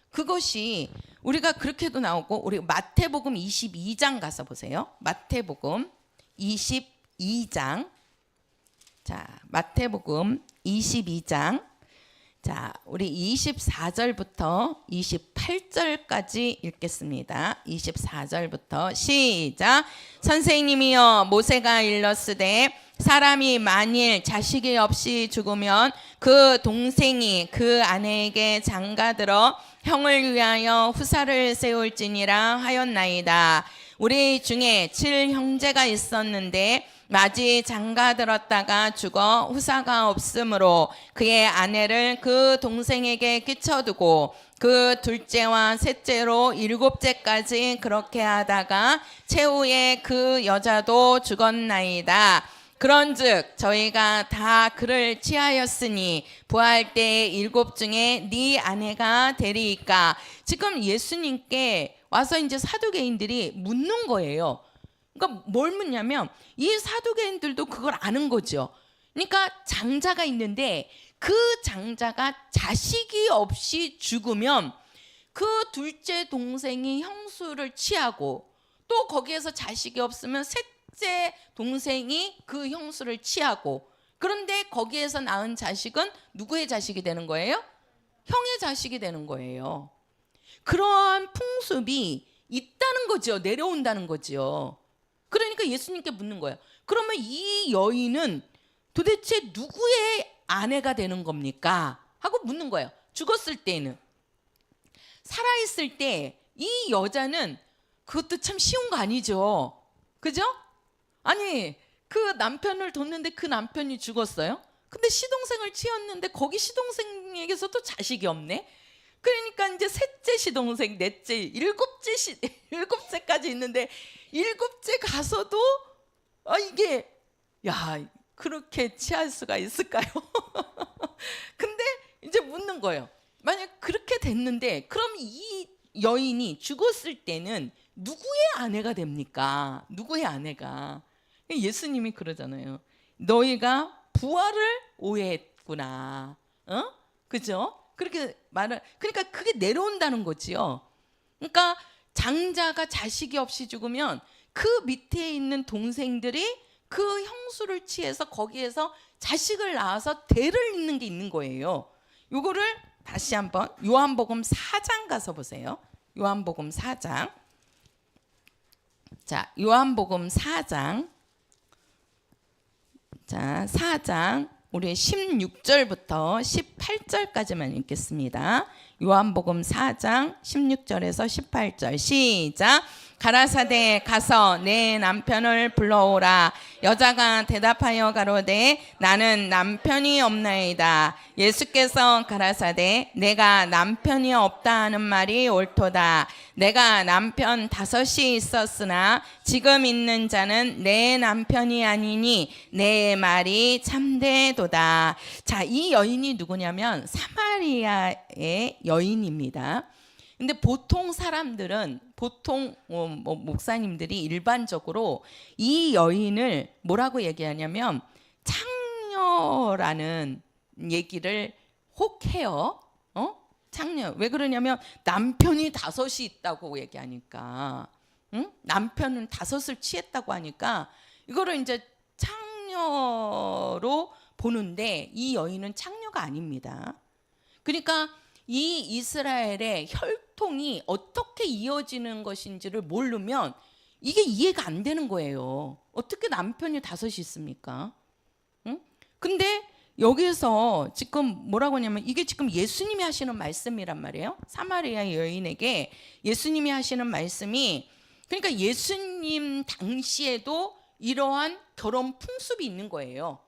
Speaker 1: 그것이 우리가 그렇게도 나오고, 우리 마태복음 22장 가서 보세요. 마태복음 22장. 자, 마태복음 22장. 자, 우리 24절부터 28절까지 읽겠습니다. 24절부터 시작. 선생님이여, 모세가 일렀으되 사람이 만일 자식이 없이 죽으면 그 동생이 그 아내에게 장가들어 형을 위하여 후사를 세울지니라 하였나이다. 우리 중에 7형제가 있었는데 마지 장가들었다가 죽어 후사가 없으므로 그의 아내를 그 동생에게 끼쳐두고 그 둘째와 셋째로 7째까지 그렇게 하다가 최후에 그 여자도 죽었나이다. 그런즉 저희가 다 그를 취하였으니 부활 때 7 중에 네 아내가 되리이까. 지금 예수님께 와서 이제 사두개인들이 묻는 거예요. 그러니까 뭘 묻냐면 이 사두개인들도 그걸 아는 거죠. 그러니까 장자가 있는데 그 장자가 자식이 없이 죽으면 그 둘째 동생이 형수를 취하고 또 거기에서 자식이 없으면 셋째 동생이 그 형수를 취하고, 그런데 거기에서 낳은 자식은 누구의 자식이 되는 거예요? 형의 자식이 되는 거예요. 그러한 풍습이 있다는 거죠. 내려온다는 거죠. 그러니까 예수님께 묻는 거예요. 그러면 이 여인은 도대체 누구의 아내가 되는 겁니까? 하고 묻는 거예요. 죽었을 때는. 살아있을 때 이 여자는 그것도 참 쉬운 거 아니죠. 그죠? 아니, 그 남편을 뒀는데 그 남편이 죽었어요. 근데 시동생을 치었는데 거기 시동생에게서도 자식이 없네. 그러니까 이제 셋째 시동생, 넷째, 일곱째까지 있는데 일곱째 가서도 이게 그렇게 취할 수가 있을까요? 근데 이제 묻는 거예요. 만약 그렇게 됐는데 그럼 이 여인이 죽었을 때는 누구의 아내가 됩니까? 누구의 아내가? 예수님이 그러잖아요. 너희가 부활을 오해했구나. 그죠? 그렇게 그러니까 그게 내려온다는 거지요. 그러니까 장자가 자식이 없이 죽으면 그 밑에 있는 동생들이 그 형수를 취해서 거기에서 자식을 낳아서 대를 잇는 게 있는 거예요. 요거를 다시 한번 요한복음 4장 가서 보세요. 요한복음 4장. 자, 요한복음 4장. 자, 4장 우리 16절부터 18절까지만 읽겠습니다. 요한복음 4장 16절에서 18절 시작. 가라사대 가서 내 남편을 불러오라. 여자가 대답하여 가로되 나는 남편이 없나이다. 예수께서 가라사대 내가 남편이 없다 하는 말이 옳도다. 내가 남편 5이 있었으나 지금 있는 자는 내 남편이 아니니 내 말이 참되도다. 자, 이 여인이 누구냐면 사마리아의 여인입니다. 근데 보통 사람들은 목사님들이 일반적으로 이 여인을 뭐라고 얘기하냐면 창녀라는 얘기를 혹 해요. 창녀. 왜 그러냐면 남편이 5이 있다고 얘기하니까, 남편은 5을 취했다고 하니까 이거를 이제 창녀로 보는데 이 여인은 창녀가 아닙니다. 그러니까 이 이스라엘의 혈통이 어떻게 이어지는 것인지를 모르면 이게 이해가 안 되는 거예요. 어떻게 남편이 5이 있습니까? 근데 여기서 지금 뭐라고 하냐면 이게 지금 예수님이 하시는 말씀이란 말이에요. 사마리아 여인에게 예수님이 하시는 말씀이, 그러니까 예수님 당시에도 이러한 결혼 풍습이 있는 거예요.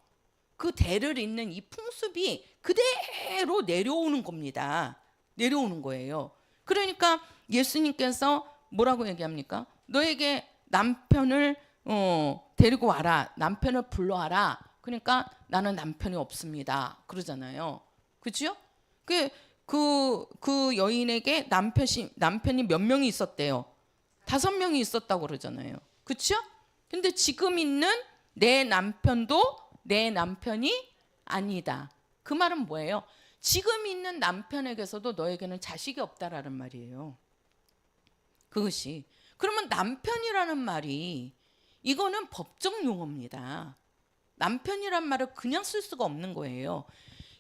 Speaker 1: 그 대를 잇는 이 풍습이 그대로 내려오는 겁니다. 내려오는 거예요. 그러니까 예수님께서 뭐라고 얘기합니까? 너에게 남편을 데리고 와라. 남편을 불러와라. 그러니까 나는 남편이 없습니다. 그러잖아요. 그렇죠? 그 여인에게 남편이 몇 명이 있었대요? 5명이 있었다고 그러잖아요. 그렇죠? 근데 지금 있는 내 남편도 내 남편이 아니다. 그 말은 뭐예요? 지금 있는 남편에게서도 너에게는 자식이 없다라는 말이에요. 그것이. 그러면 남편이라는 말이 이거는 법적 용어입니다. 남편이란 말을 그냥 쓸 수가 없는 거예요.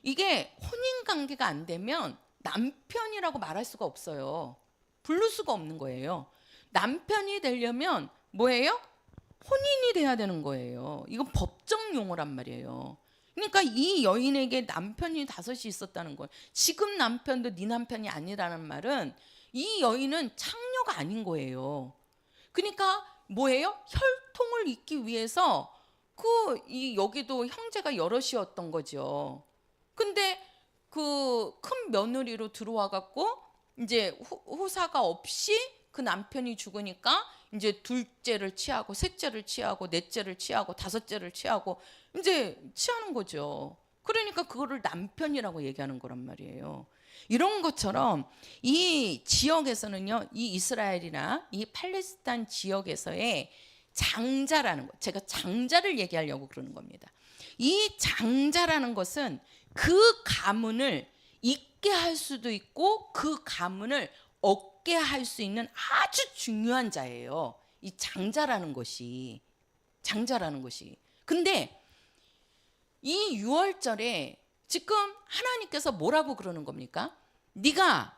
Speaker 1: 이게 혼인 관계가 안 되면 남편이라고 말할 수가 없어요. 부를 수가 없는 거예요. 남편이 되려면 뭐예요? 혼인이 돼야 되는 거예요. 이건 법적 용어란 말이에요. 그러니까 이 여인에게 남편이 5이 있었다는 거예요. 지금 남편도 네 남편이 아니라는 말은 이 여인은 창녀가 아닌 거예요. 그러니까 뭐예요? 혈통을 잇기 위해서 여기도 형제가 여럿이었던 거죠. 근데 그 큰 며느리로 들어와 갖고 이제 후사가 없이 그 남편이 죽으니까 이제 둘째를 취하고 셋째를 취하고 넷째를 취하고 다섯째를 취하고 이제 취하는 거죠. 그러니까 그거를 남편이라고 얘기하는 거란 말이에요. 이런 것처럼 이 지역에서는요, 이 이스라엘이나 이 팔레스타인 지역에서의 장자라는 것, 제가 장자를 얘기하려고 그러는 겁니다. 이 장자라는 것은 그 가문을 잇게 할 수도 있고 그 가문을 얻게 할 수 있는 아주 중요한 자예요. 이 장자라는 것이. 근데 이 6월절에 지금 하나님께서 뭐라고 그러는 겁니까? 네가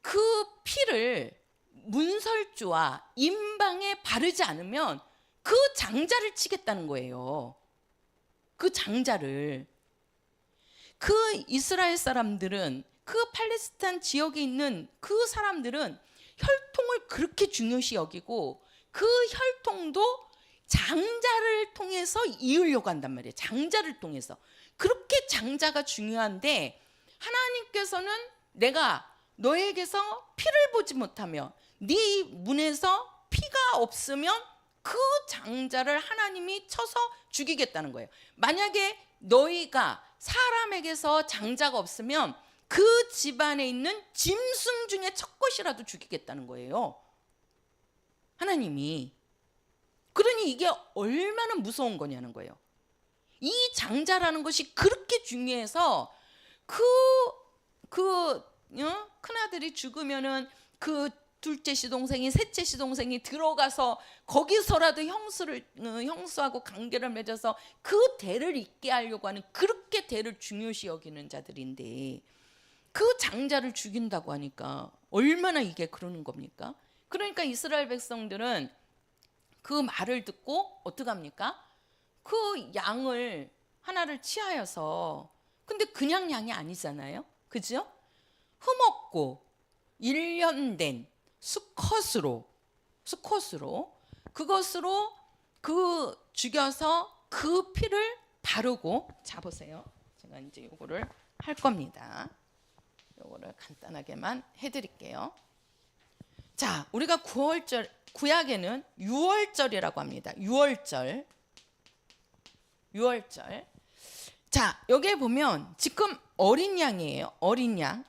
Speaker 1: 그 피를 문설주와 임방에 바르지 않으면 그 장자를 치겠다는 거예요. 그 장자를. 그 이스라엘 사람들은, 그 팔레스타인 지역에 있는 그 사람들은 혈통을 그렇게 중요시 여기고 그 혈통도 장자를 통해서 이으려고 한단 말이에요. 장자를 통해서. 그렇게 장자가 중요한데 하나님께서는 내가 너에게서 피를 보지 못하며 네 문에서 피가 없으면 그 장자를 하나님이 쳐서 죽이겠다는 거예요. 만약에 너희가 사람에게서 장자가 없으면 그 집안에 있는 짐승 중에 첫 것이라도 죽이겠다는 거예요. 하나님이. 그러니 이게 얼마나 무서운 거냐는 거예요. 이 장자라는 것이 그렇게 중요해서 큰아들이 죽으면은 그 둘째 시동생이 셋째 시동생이 들어가서 거기서라도 형수하고 관계를 맺어서 그 대를 잇게 하려고 하는, 그렇게 대를 중요시 여기는 자들인데 그 장자를 죽인다고 하니까 얼마나 이게 그러는 겁니까? 그러니까 이스라엘 백성들은 그 말을 듣고 어떡합니까? 그 양을 하나를 취하여서, 근데 그냥 양이 아니잖아요. 그죠? 흠없고 1년 된 수컷으로 그것으로 그 죽여서 그 피를 바르고, 자 보세요. 제가 이제 요거를 할 겁니다. 요거를 간단하게만 해드릴게요. 자, 우리가 9월절, 구약에는 6월절이라고 합니다. 6월절. 자, 여기에 보면 지금 어린 양이에요. 어린 양.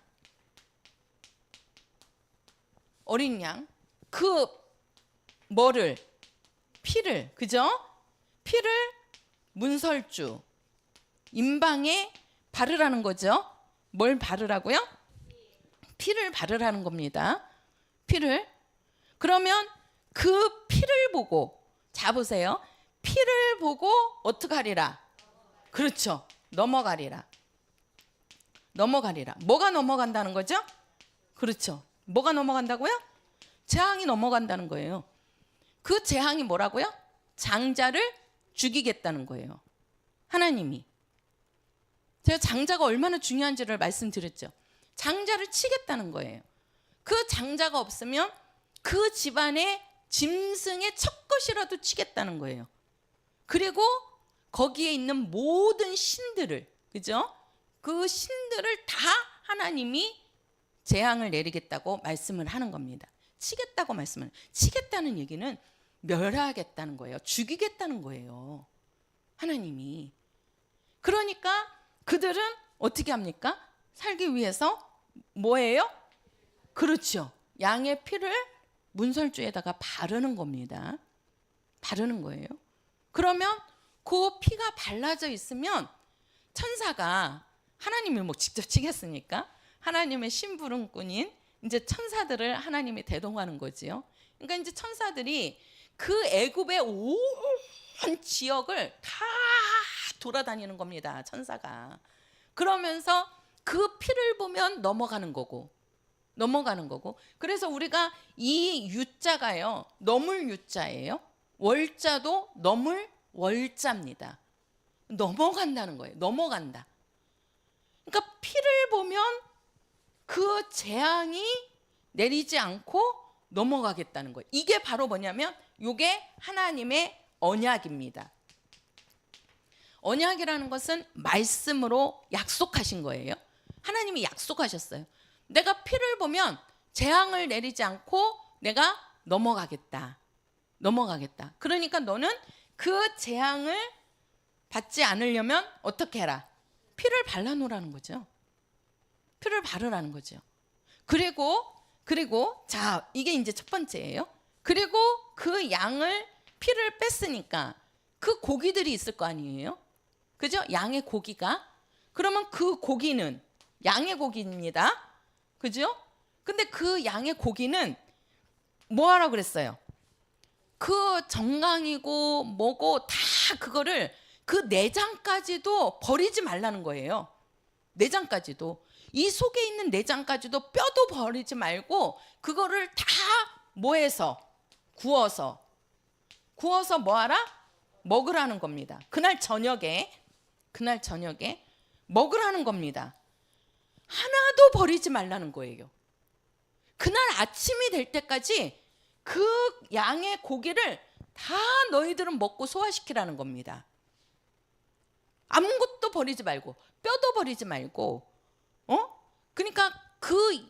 Speaker 1: 그 뭐를? 피를, 그죠? 피를 문설주, 임방에 바르라는 거죠. 뭘 바르라고요? 피를 바르라는 겁니다. 피를. 그러면 그 피를 보고, 자 보세요. 피를 보고 어떻게 하리라? 그렇죠. 넘어가리라. 뭐가 넘어간다는 거죠? 그렇죠. 뭐가 넘어간다고요? 재앙이 넘어간다는 거예요. 그 재앙이 뭐라고요? 장자를 죽이겠다는 거예요. 하나님이. 제가 장자가 얼마나 중요한지를 말씀드렸죠. 장자를 치겠다는 거예요. 그 장자가 없으면 그 집안의 짐승의 첫 것이라도 치겠다는 거예요. 그리고 거기에 있는 모든 신들을, 그죠? 그 신들을 다 하나님이 재앙을 내리겠다고 말씀을 하는 겁니다. 치겠다고 말씀을. 치겠다는 얘기는 멸하겠다는 거예요. 죽이겠다는 거예요. 하나님이. 그러니까 그들은 어떻게 합니까? 살기 위해서 뭐예요? 그렇죠. 양의 피를 문설주에다가 바르는 겁니다. 바르는 거예요. 그러면 그 피가 발라져 있으면 천사가, 하나님이 뭐 직접 치겠습니까? 하나님의 심부름꾼인 이제 천사들을 하나님이 대동하는 거지요. 그러니까 이제 천사들이 그 애굽의 온 지역을 다 돌아다니는 겁니다. 천사가. 그러면서 그 피를 보면 넘어가는 거고. 그래서 우리가 이 유자가요, 넘을 유자예요. 월자도 넘을 월자입니다. 넘어간다는 거예요. 넘어간다. 그러니까 피를 보면 그 재앙이 내리지 않고 넘어가겠다는 거예요. 이게 바로 뭐냐면 이게 하나님의 언약입니다. 언약이라는 것은 말씀으로 약속하신 거예요. 하나님이 약속하셨어요. 내가 피를 보면 재앙을 내리지 않고 내가 넘어가겠다. 그러니까 너는 그 재앙을 받지 않으려면 어떻게 해라? 피를 발라놓으라는 거죠. 피를 바르라는 거죠. 그리고 자, 이게 이제 첫 번째예요. 그리고 그 양을 피를 뺐으니까 그 고기들이 있을 거 아니에요. 그죠? 양의 고기가. 그러면 그 고기는 양의 고기입니다. 그죠? 근데 그 양의 고기는 뭐 하라 그랬어요? 그 정강이고 뭐고 다 그거를 그 내장까지도 버리지 말라는 거예요. 내장까지도. 이 속에 있는 내장까지도 뼈도 버리지 말고 그거를 다 뭐해서 구워서 뭐하라? 먹으라는 겁니다. 그날 저녁에 먹으라는 겁니다. 하나도 버리지 말라는 거예요. 그날 아침이 될 때까지 그 양의 고기를 다 너희들은 먹고 소화시키라는 겁니다. 아무것도 버리지 말고 뼈도 버리지 말고 그러니까 그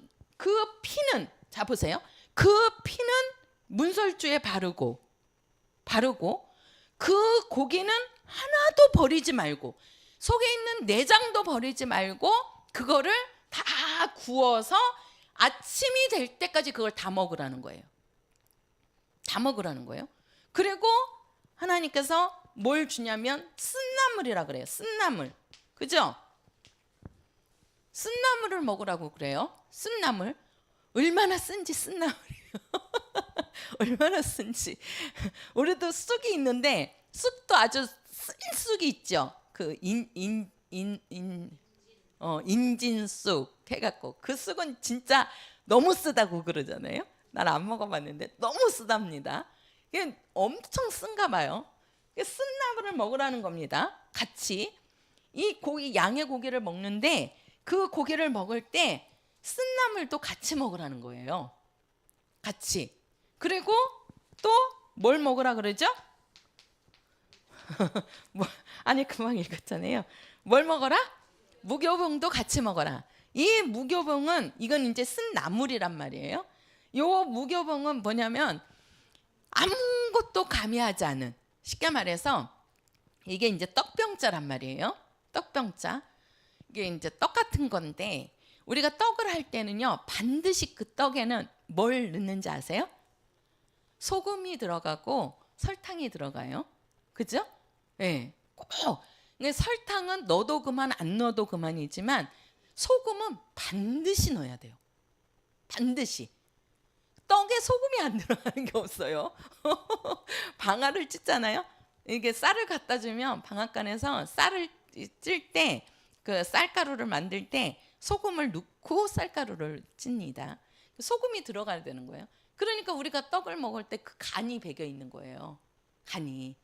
Speaker 1: 피는 자 보세요. 그 피는 문설주에 바르고 그 고기는 하나도 버리지 말고 속에 있는 내장도 버리지 말고 그거를 다 구워서 아침이 될 때까지 그걸 다 먹으라는 거예요. 그리고 하나님께서 뭘 주냐면 쓴나물이라 그래요. 쓴나물. 그죠? 쓴나물을 먹으라고 그래요. 쓴나물. 얼마나 쓴지 쓴나물이에요. 얼마나 쓴지. 우리도 쑥이 있는데 쑥도 아주 쓴 쑥이 있죠. 그 인진쑥 해갖고 그 쑥은 진짜 너무 쓰다고 그러잖아요. 난 안 먹어봤는데 너무 쓰답니다. 이게 엄청 쓴가 봐요. 쓴나물을 먹으라는 겁니다. 같이 이 고기 양의 고기를 먹는데 그 고기를 먹을 때 쓴나물도 같이 먹으라는 거예요. 같이. 그리고 또 뭘 먹으라 그러죠? 아니 금방 읽었잖아요. 뭘 먹어라? 무교병도 같이 먹어라. 이 무교병은 이건 이제 쓴나물이란 말이에요. 요 무교병은 뭐냐면 아무것도 가미하지 않은, 쉽게 말해서 이게 이제 떡병자란 말이에요. 떡병자. 이게 이제 떡 같은 건데 우리가 떡을 할 때는요 반드시 그 떡에는 뭘 넣는지 아세요? 소금이 들어가고 설탕이 들어가요. 그죠? 네. 꼭. 근데 설탕은 넣어도 그만 안 넣어도 그만이지만 소금은 반드시 넣어야 돼요. 반드시. 떡에 소금이 안 들어가는 게 없어요. 방아를 찢잖아요. 이게 쌀을 갖다 주면 방앗간에서 쌀을 찔 때 그 쌀가루를 만들 때 소금을 넣고 쌀가루를 찝니다. 소금이 들어가야 되는 거예요. 그러니까 우리가 떡을 먹을 때 그 간이 배겨 있는 거예요. 간이.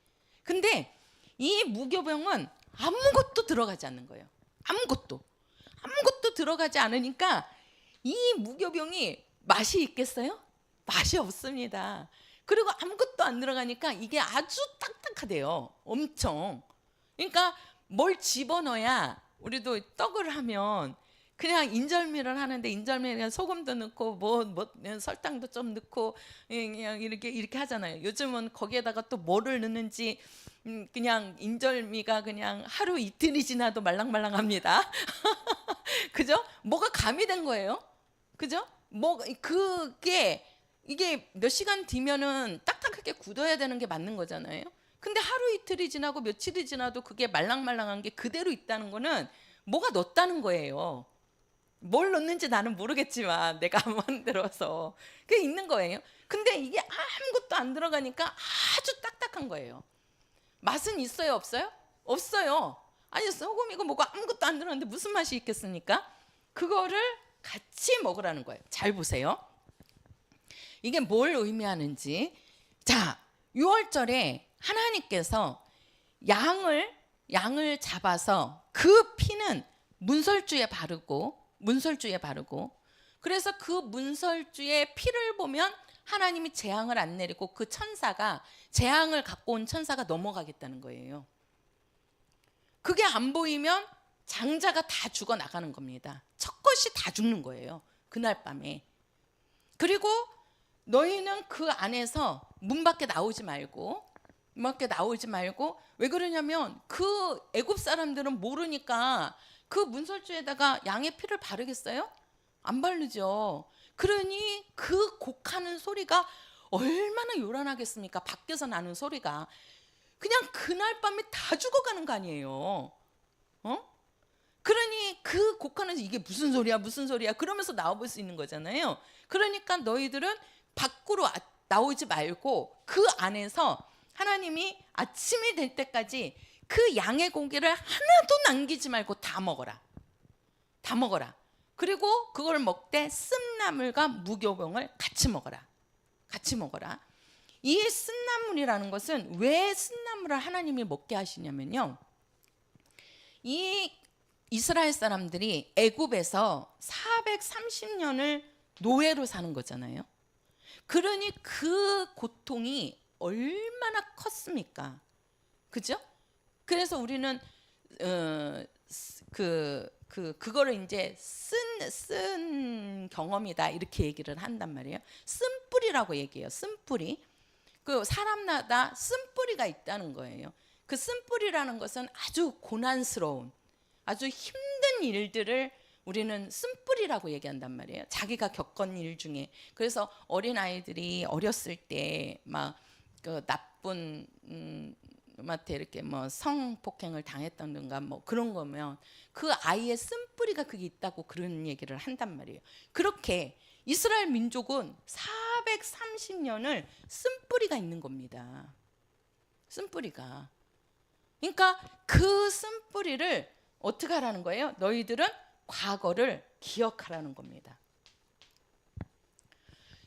Speaker 1: 근데 이 무교병은 아무것도 들어가지 않는 거예요. 아무것도 들어가지 않으니까 이 무교병이 맛이 있겠어요? 맛이 없습니다. 그리고 아무것도 안 들어가니까 이게 아주 딱딱하대요. 엄청. 그러니까 뭘 집어넣어야 우리도 떡을 하면 그냥 인절미를 하는데 인절미에 소금도 넣고 뭐 설탕도 좀 넣고 그냥 이렇게 하잖아요. 요즘은 거기에다가 또 뭐를 넣는지 그냥 인절미가 그냥 하루 이틀이 지나도 말랑말랑합니다. 그죠? 뭐가 가미된 거예요. 그죠? 뭐 그게 이게 몇 시간 뒤면은 딱딱하게 굳어야 되는 게 맞는 거잖아요. 근데 하루 이틀이 지나고 며칠이 지나도 그게 말랑말랑한 게 그대로 있다는 거는 뭐가 넣었다는 거예요. 뭘 넣는지 나는 모르겠지만 내가 안 만들어서 그게 있는 거예요. 근데 이게 아무것도 안 들어가니까 아주 딱딱한 거예요. 맛은 있어요, 없어요? 없어요. 아니 소금이고 뭐고 아무것도 안 들어갔는데 무슨 맛이 있겠습니까? 그거를 같이 먹으라는 거예요. 잘 보세요. 이게 뭘 의미하는지. 자, 6월절에 하나님께서 양을 잡아서 그 피는 문설주에 바르고 그래서 그 문설주의 피를 보면 하나님이 재앙을 안 내리고 그 천사가 재앙을 갖고 온 천사가 넘어가겠다는 거예요. 그게 안 보이면 장자가 다 죽어 나가는 겁니다. 첫 것이 다 죽는 거예요. 그날 밤에. 그리고 너희는 그 안에서 문 밖에 나오지 말고 왜 그러냐면 그 애굽 사람들은 모르니까 그 문설주에다가 양의 피를 바르겠어요? 안 바르죠. 그러니 그 곡하는 소리가 얼마나 요란하겠습니까? 밖에서 나는 소리가 그냥 그날 밤에 다 죽어가는 거 아니에요. 그러니 그 곡하는 이게 무슨 소리야 그러면서 나와볼 수 있는 거잖아요. 그러니까 너희들은 밖으로 나오지 말고 그 안에서 하나님이 아침이 될 때까지 그 양의 고기를 하나도 남기지 말고 다 먹어라. 그리고 그걸 먹되 쓴나물과 무교병을 같이 먹어라. 이 쓴나물이라는 것은 왜 쓴나물을 하나님이 먹게 하시냐면요, 이 이스라엘 사람들이 애굽에서 430년을 노예로 사는 거잖아요. 그러니 그 고통이 얼마나 컸습니까? 그죠? 그래서 우리는 그거를 이제 쓴 경험이다 이렇게 얘기를 한단 말이에요. 쓴뿌리라고 얘기해요. 쓴뿌리. 그 사람마다 쓴뿌리가 있다는 거예요. 그 쓴뿌리라는 것은 아주 고난스러운, 아주 힘든 일들을 우리는 쓴뿌리라고 얘기한단 말이에요. 자기가 겪은 일 중에. 그래서 어린 아이들이 어렸을 때 막 그 나쁜 마트 이렇게 뭐 성폭행을 당했다든가 뭐 그런 거면 그 아이의 쓴뿌리가 그게 있다고 그런 얘기를 한단 말이에요. 그렇게 이스라엘 민족은 430년을 쓴뿌리가 있는 겁니다. 쓴뿌리가. 그러니까 그 쓴뿌리를 어떻게 하라는 거예요? 너희들은 과거를 기억하라는 겁니다.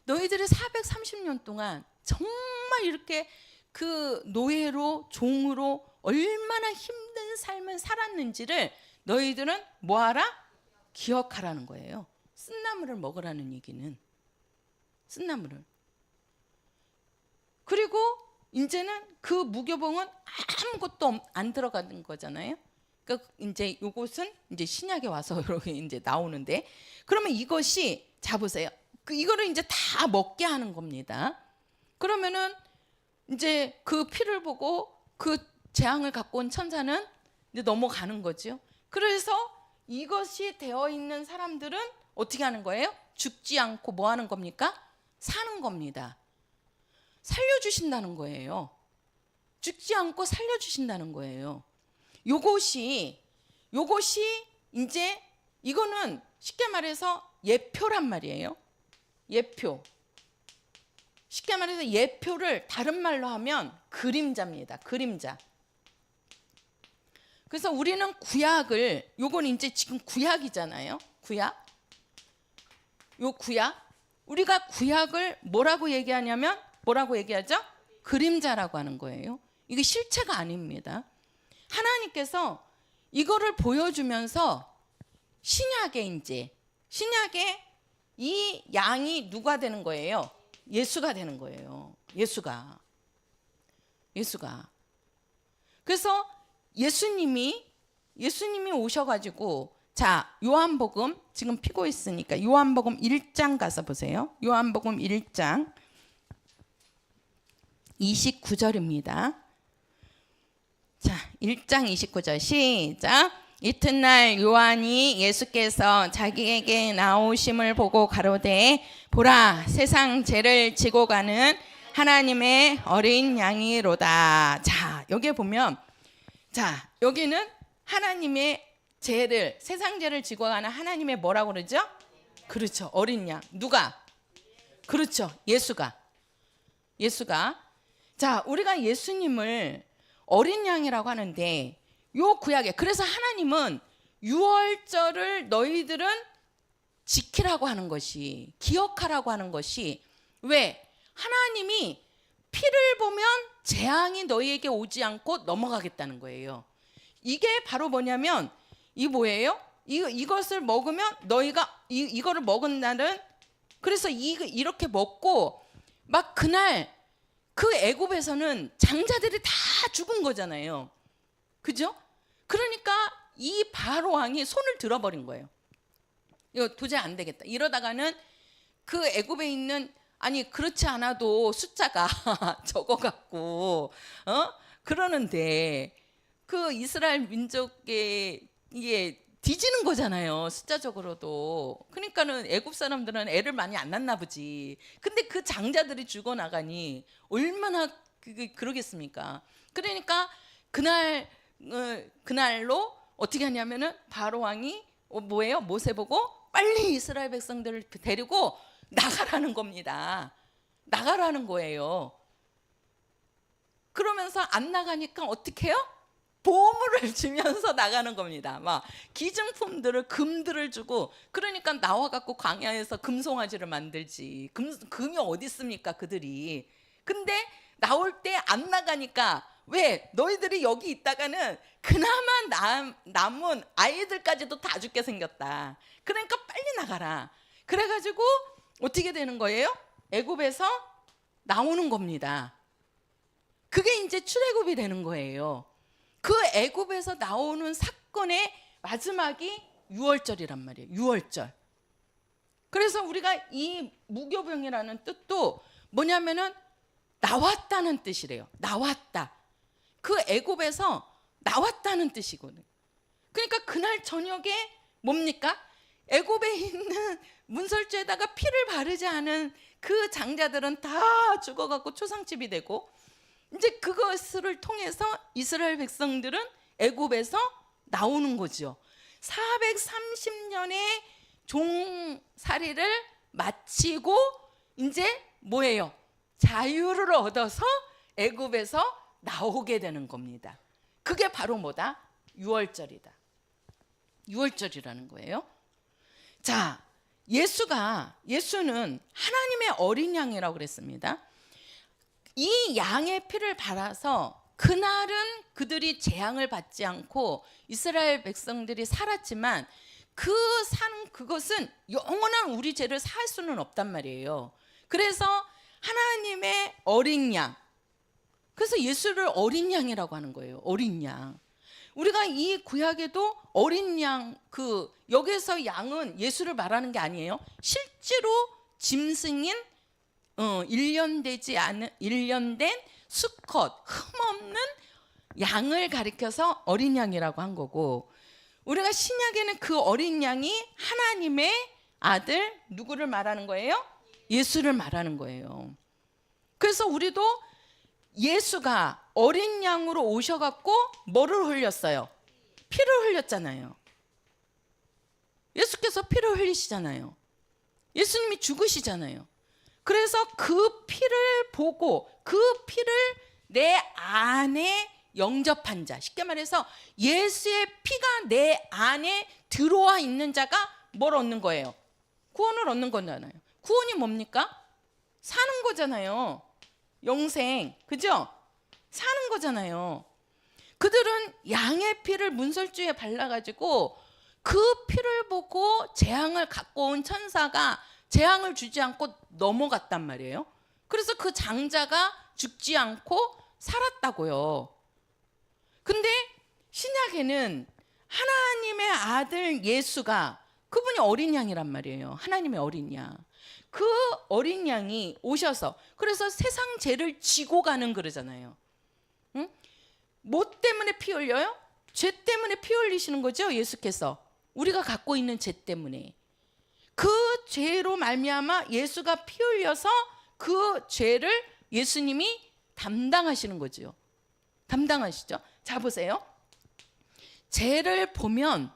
Speaker 1: 너희들이 430년 동안 정말 이렇게 그 노예로 종으로 얼마나 힘든 삶을 살았는지를 너희들은 뭐하라? 기억하라는 거예요. 쓴나물을 먹으라는 얘기는 쓴나물을. 그리고 이제는 그 무교봉은 아무것도 안 들어가는 거잖아요. 그러니까 이제 요것은 이제 신약에 와서 이렇게 이제 나오는데, 그러면 이것이 자 보세요. 이거를 이제 다 먹게 하는 겁니다. 그러면은 이제 그 피를 보고 그 재앙을 갖고 온 천사는 이제 넘어가는 거죠. 그래서 이것이 되어 있는 사람들은 어떻게 하는 거예요? 죽지 않고 뭐 하는 겁니까? 사는 겁니다. 살려주신다는 거예요. 죽지 않고 살려주신다는 거예요. 요것이 이제 이거는 쉽게 말해서 예표란 말이에요. 예표. 쉽게 말해서 예표를 다른 말로 하면 그림자입니다. 그림자. 그래서 우리는 구약을, 요건 이제 지금 구약이잖아요. 구약. 요 구약. 우리가 구약을 뭐라고 얘기하냐면 뭐라고 얘기하죠? 그림자라고 하는 거예요. 이게 실체가 아닙니다. 하나님께서 이거를 보여주면서 신약에 이 양이 누가 되는 거예요? 예수가 되는 거예요. 예수가. 그래서 예수님이 오셔가지고, 자, 요한복음 지금 피고 있으니까 요한복음 1장 가서 보세요. 요한복음 1장 29절입니다. 자, 1장 29절 시작. 이튿날 요한이 예수께서 자기에게 나오심을 보고 가로되, 보라, 세상 죄를 지고 가는 하나님의 어린 양이로다. 자, 여기에 보면, 자, 여기는 하나님의 죄를, 세상 죄를 지고 가는 하나님의 뭐라고 그러죠? 그렇죠, 어린 양. 누가? 그렇죠, 예수가. 자, 우리가 예수님을 어린 양이라고 하는데, 요 구약에, 그래서 하나님은 유월절을 너희들은 지키라고 하는 것이, 기억하라고 하는 것이, 왜? 하나님이 피를 보면 재앙이 너희에게 오지 않고 넘어가겠다는 거예요. 이게 바로 뭐냐면, 이 뭐예요? 이것을 먹으면 너희가 이거를 먹은 날은, 그래서 이렇게 먹고 막 그날 그 애굽에서는 장자들이 다 죽은 거잖아요. 그죠? 그러니까 이 바로 왕이 손을 들어버린 거예요. 이거 도저히 안 되겠다. 이러다가는 그 애굽에 있는, 아니 그렇지 않아도 숫자가 적어갖고 그러는데 그 이스라엘 민족의 이게 뒤지는 거잖아요, 숫자적으로도. 그러니까는 애굽 사람들은 애를 많이 안 낳나 보지. 근데 그 장자들이 죽어나가니 얼마나 그러겠습니까? 그러니까 그날로 어떻게 하냐면은 바로 왕이 뭐예요? 모세 보고 빨리 이스라엘 백성들을 데리고 나가라는 겁니다. 나가라는 거예요. 그러면서 안 나가니까 어떻게 해요? 보물을 주면서 나가는 겁니다. 막 기증품들을, 금들을 주고. 그러니까 나와갖고 광야에서 금송아지를 만들지. 금이 어디 있습니까 그들이. 근데 나올 때 안 나가니까, 왜? 너희들이 여기 있다가는 그나마 남은 아이들까지도 다 죽게 생겼다. 그러니까 빨리 나가라. 그래가지고 어떻게 되는 거예요? 애굽에서 나오는 겁니다. 그게 이제 출애굽이 되는 거예요. 그 애굽에서 나오는 사건의 마지막이 유월절이란 말이에요. 유월절. 그래서 우리가 이 무교병이라는 뜻도 뭐냐면은 나왔다는 뜻이래요. 나왔다. 그 애굽에서 나왔다는 뜻이거든요. 그러니까 그날 저녁에 뭡니까? 애굽에 있는 문설주에다가 피를 바르지 않은 그 장자들은 다 죽어갖고 초상집이 되고, 이제 그것을 통해서 이스라엘 백성들은 애굽에서 나오는 거죠. 430년의 종살이를 마치고 이제 뭐예요? 자유를 얻어서 애굽에서 나오게 되는 겁니다. 그게 바로 뭐다? 유월절이다. 유월절이라는 거예요. 자, 예수는 하나님의 어린 양이라고 그랬습니다. 이 양의 피를 발라서 그날은 그들이 재앙을 받지 않고 이스라엘 백성들이 살았지만 그것은 영원한 우리 죄를 사할 수는 없단 말이에요. 그래서 하나님의 어린 양, 그래서 예수를 어린 양이라고 하는 거예요. 어린 양. 우리가 이 구약에도 어린 양, 여기서 양은 예수를 말하는 게 아니에요. 실제로 짐승인 1년 된 수컷, 흠없는 양을 가리켜서 어린 양이라고 한 거고, 우리가 신약에는 그 어린 양이 하나님의 아들, 누구를 말하는 거예요? 예수를 말하는 거예요. 그래서 우리도 예수가 어린 양으로 오셔갖고 뭐를 흘렸어요? 피를 흘렸잖아요. 예수께서 피를 흘리시잖아요. 예수님이 죽으시잖아요. 그래서 그 피를 보고 그 피를 내 안에 영접한 자, 쉽게 말해서 예수의 피가 내 안에 들어와 있는 자가 뭘 얻는 거예요? 구원을 얻는 거잖아요. 구원이 뭡니까? 사는 거잖아요. 영생, 그죠? 사는 거잖아요. 그들은 양의 피를 문설주에 발라가지고 그 피를 보고 재앙을 갖고 온 천사가 재앙을 주지 않고 넘어갔단 말이에요. 그래서 그 장자가 죽지 않고 살았다고요. 근데 신약에는 하나님의 아들 예수가, 그분이 어린 양이란 말이에요. 하나님의 어린 양. 그 어린 양이 오셔서, 그래서 세상 죄를 지고 가는 그러잖아요. 응? 뭐 때문에 피 흘려요? 죄 때문에 피 흘리시는 거죠, 예수께서. 우리가 갖고 있는 죄 때문에. 그 죄로 말미암아 예수가 피 흘려서 그 죄를 예수님이 담당하시는 거죠. 담당하시죠. 자, 보세요. 죄를 보면,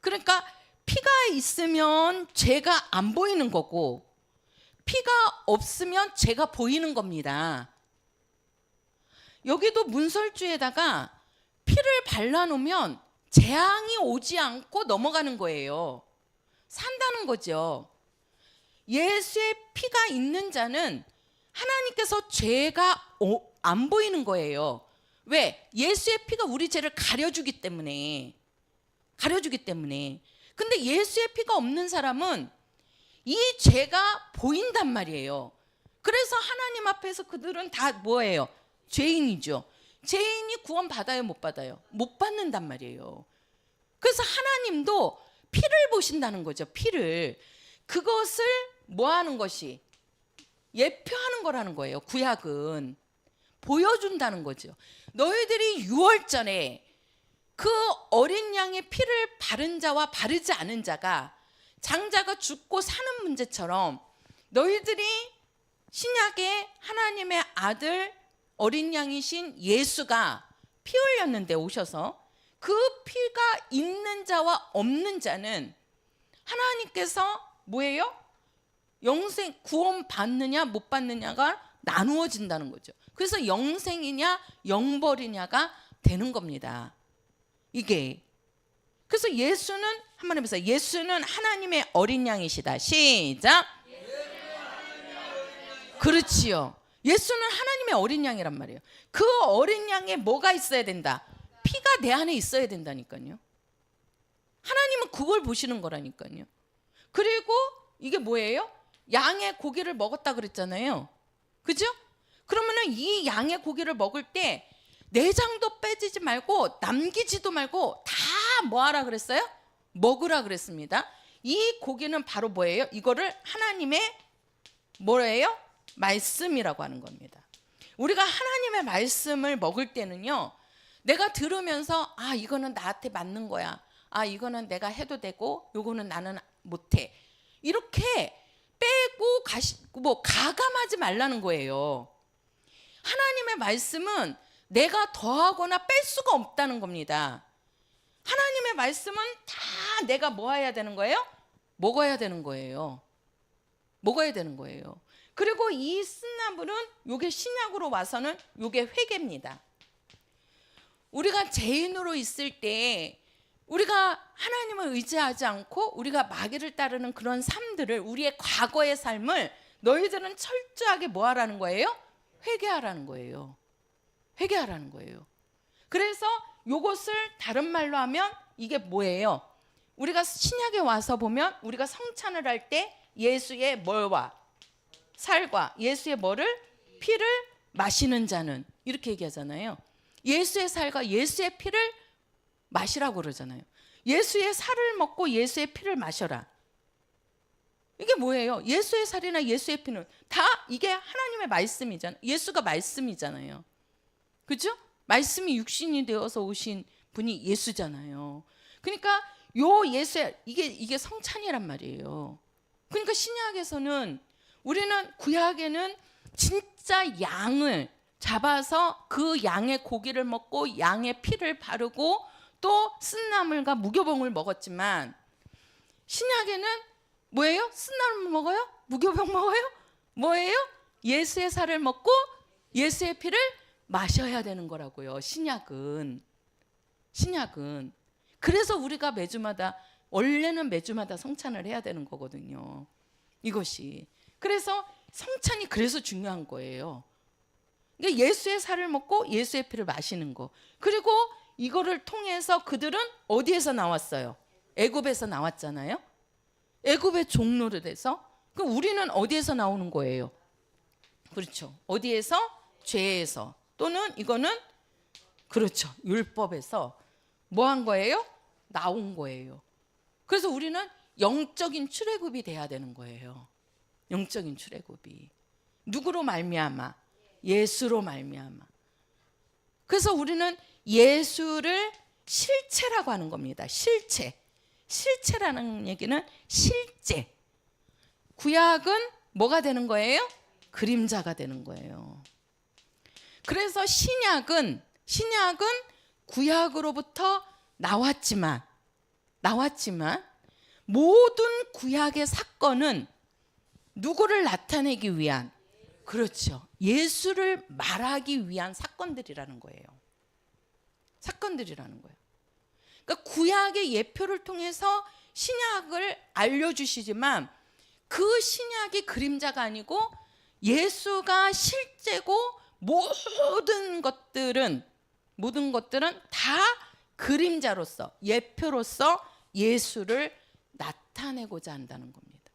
Speaker 1: 그러니까 피가 있으면 죄가 안 보이는 거고, 피가 없으면 죄가 보이는 겁니다. 여기도 문설주에다가 피를 발라놓으면 재앙이 오지 않고 넘어가는 거예요. 산다는 거죠. 예수의 피가 있는 자는 하나님께서 죄가 안 보이는 거예요. 왜? 예수의 피가 우리 죄를 가려주기 때문에. 근데 예수의 피가 없는 사람은 이 죄가 보인단 말이에요. 그래서 하나님 앞에서 그들은 다 뭐예요? 죄인이죠. 죄인이 구원 받아요, 못 받아요? 못 받는단 말이에요. 그래서 하나님도 피를 보신다는 거죠. 피를. 그것을 뭐 하는 것이? 예표하는 거라는 거예요. 구약은 보여준다는 거죠. 너희들이 유월절에 그 어린 양의 피를 바른 자와 바르지 않은 자가, 장자가 죽고 사는 문제처럼 너희들이 신약의 하나님의 아들 어린 양이신 예수가 피 흘렸는데 오셔서 그 피가 있는 자와 없는 자는 하나님께서 뭐예요? 영생 구원 받느냐 못 받느냐가 나누어진다는 거죠. 그래서 영생이냐 영벌이냐가 되는 겁니다. 이게. 그래서 예수는 한번 해보세요. 예수는 하나님의 어린 양이시다. 시작. 그렇지요. 예수는 하나님의 어린 양이란 말이에요. 그 어린 양에 뭐가 있어야 된다? 피가 내 안에 있어야 된다니까요. 하나님은 그걸 보시는 거라니까요. 그리고 이게 뭐예요? 양의 고기를 먹었다 그랬잖아요. 그죠? 그러면은 이 양의 고기를 먹을 때 내장도 빼지지 말고 남기지도 말고 다 뭐 하라 그랬어요? 먹으라 그랬습니다. 이 고기는 바로 뭐예요? 이거를 하나님의 뭐예요? 말씀이라고 하는 겁니다. 우리가 하나님의 말씀을 먹을 때는요, 내가 들으면서 아 이거는 나한테 맞는 거야, 아 이거는 내가 해도 되고 요거는 나는 못해, 이렇게 빼고 가감하지 말라는 거예요. 하나님의 말씀은 내가 더하거나 뺄 수가 없다는 겁니다. 하나님의 말씀은 다 내가 뭐 해야 되는 거예요? 먹어야 되는 거예요. 먹어야 되는 거예요. 그리고 이 쓴나물은 요게 신약으로 와서는 요게 회개입니다. 우리가 죄인으로 있을 때 우리가 하나님을 의지하지 않고 우리가 마귀를 따르는 그런 삶들을, 우리의 과거의 삶을 너희들은 철저하게 뭐 하라는 거예요? 회개하라는 거예요. 회개하라는 거예요. 그래서 요것을 다른 말로 하면 이게 뭐예요? 우리가 신약에 와서 보면 우리가 성찬을 할 때 예수의 뭘과 살과 예수의 뭐를? 피를 마시는 자는, 이렇게 얘기하잖아요. 예수의 살과 예수의 피를 마시라고 그러잖아요. 예수의 살을 먹고 예수의 피를 마셔라. 이게 뭐예요? 예수의 살이나 예수의 피는 다 이게 하나님의 말씀이잖아요. 예수가 말씀이잖아요. 그죠? 말씀이 육신이 되어서 오신 분이 예수잖아요. 그러니까 요 예수의 이게 성찬이란 말이에요. 그러니까 신약에서는, 우리는 구약에는 진짜 양을 잡아서 그 양의 고기를 먹고 양의 피를 바르고 또 쓴나물과 무교병을 먹었지만, 신약에는 뭐예요? 쓴나물 먹어요? 무교병 먹어요? 뭐예요? 예수의 살을 먹고 예수의 피를 마셔야 되는 거라고요. 신약은. 그래서 우리가 매주마다, 원래는 매주마다 성찬을 해야 되는 거거든요. 이것이. 그래서 성찬이 그래서 중요한 거예요. 그러니까 예수의 살을 먹고 예수의 피를 마시는 거. 그리고 이거를 통해서 그들은 어디에서 나왔어요? 애굽에서 나왔잖아요. 애굽의 종로를 해서. 그럼 우리는 어디에서 나오는 거예요? 그렇죠. 어디에서? 죄에서. 또는 이거는 그렇죠. 율법에서 뭐 한 거예요? 나온 거예요. 그래서 우리는 영적인 출애굽이 돼야 되는 거예요. 영적인 출애굽이. 누구로 말미암아? 예수로 말미암아. 그래서 우리는 예수를 실체라고 하는 겁니다. 실체라는 얘기는 실제. 구약은 뭐가 되는 거예요? 그림자가 되는 거예요. 그래서 신약은 구약으로부터 나왔지만 모든 구약의 사건은 누구를 나타내기 위한, 그렇죠, 예수를 말하기 위한 사건들이라는 거예요. 그러니까 구약의 예표를 통해서 신약을 알려주시지만 그 신약이 그림자가 아니고 예수가 실제고, 모든 것들은 다 그림자로서, 예표로서 예수를 나타내고자 한다는 겁니다.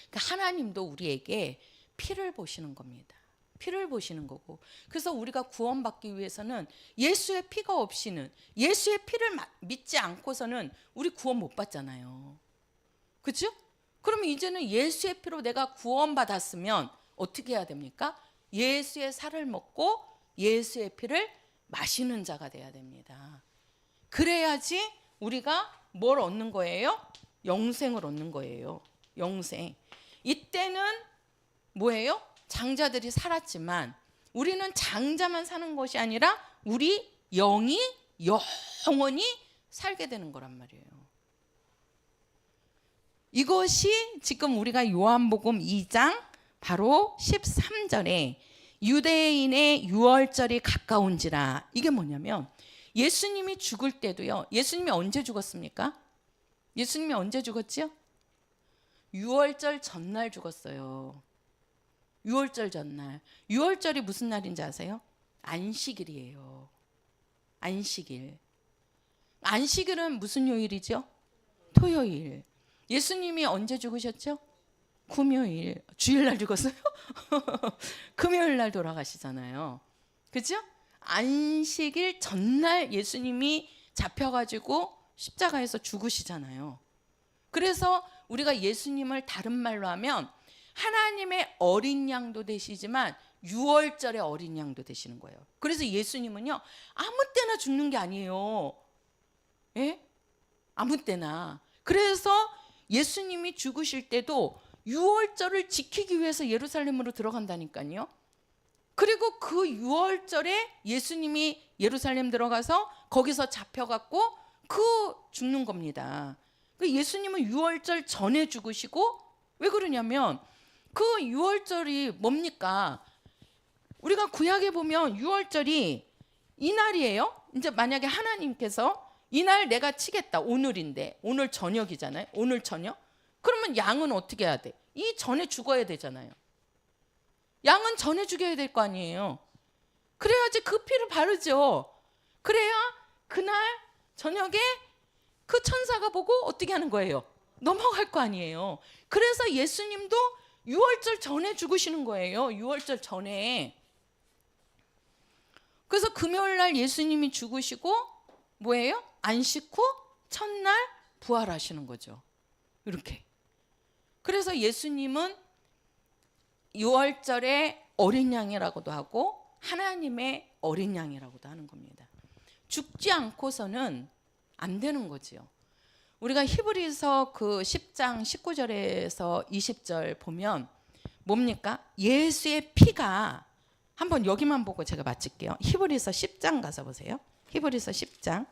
Speaker 1: 그러니까 하나님도 우리에게 피를 보시는 겁니다. 피를 보시는 거고, 그래서 우리가 구원받기 위해서는 예수의 피가 없이는, 예수의 피를 믿지 않고서는 우리 구원 못 받잖아요. 그렇죠? 그러면 이제는 예수의 피로 내가 구원받았으면 어떻게 해야 됩니까? 예수의 살을 먹고 예수의 피를 마시는 자가 돼야 됩니다. 그래야지 우리가 뭘 얻는 거예요? 영생을 얻는 거예요. 영생. 이때는 뭐예요? 장자들이 살았지만 우리는 장자만 사는 것이 아니라 우리 영이 영원히 살게 되는 거란 말이에요. 이것이 지금 우리가 요한복음 2장 바로 13절에 유대인의 유월절이 가까운지라, 이게 뭐냐면 예수님이 죽을 때도요. 예수님이 언제 죽었습니까? 예수님이 언제 죽었지요? 유월절 전날 죽었어요. 유월절 전날. 유월절이 무슨 날인지 아세요? 안식일이에요. 안식일. 안식일은 무슨 요일이죠? 토요일. 예수님이 언제 죽으셨죠? 금요일. 주일날 죽었어요? 금요일날 돌아가시잖아요. 그죠? 안식일 전날 예수님이 잡혀가지고 십자가에서 죽으시잖아요. 그래서 우리가 예수님을 다른 말로 하면 하나님의 어린 양도 되시지만 유월절의 어린 양도 되시는 거예요. 그래서 예수님은요, 아무 때나 죽는 게 아니에요. 예? 아무 때나. 그래서 예수님이 죽으실 때도 유월절을 지키기 위해서 예루살렘으로 들어간다니까요. 그리고 그 유월절에 예수님이 예루살렘 들어가서 거기서 잡혀갖고 죽는 겁니다. 예수님은 유월절 전에 죽으시고, 왜 그러냐면 그 유월절이 뭡니까? 우리가 구약에 보면 유월절이 이날이에요. 이제 만약에 하나님께서 이날 내가 치겠다, 오늘인데 오늘 저녁이잖아요. 오늘 저녁. 그러면 양은 어떻게 해야 돼? 이 전에 죽어야 되잖아요. 양은 전에 죽여야 될 거 아니에요. 그래야지 그 피를 바르죠. 그래야 그날 저녁에 그 천사가 보고 어떻게 하는 거예요? 넘어갈 거 아니에요. 그래서 예수님도 유월절 전에 죽으시는 거예요. 유월절 전에. 그래서 금요일 날 예수님이 죽으시고 뭐예요? 안식 후 첫날 부활하시는 거죠. 이렇게. 그래서 예수님은 유월절의 어린 양이라고도 하고 하나님의 어린 양이라고도 하는 겁니다. 죽지 않고서는 안 되는 거지요. 우리가 히브리서 그 10장 19절에서 20절 보면 뭡니까? 예수의 피가, 한번 여기만 보고 제가 마칠게요. 히브리서 10장 가서 보세요. 히브리서 10장.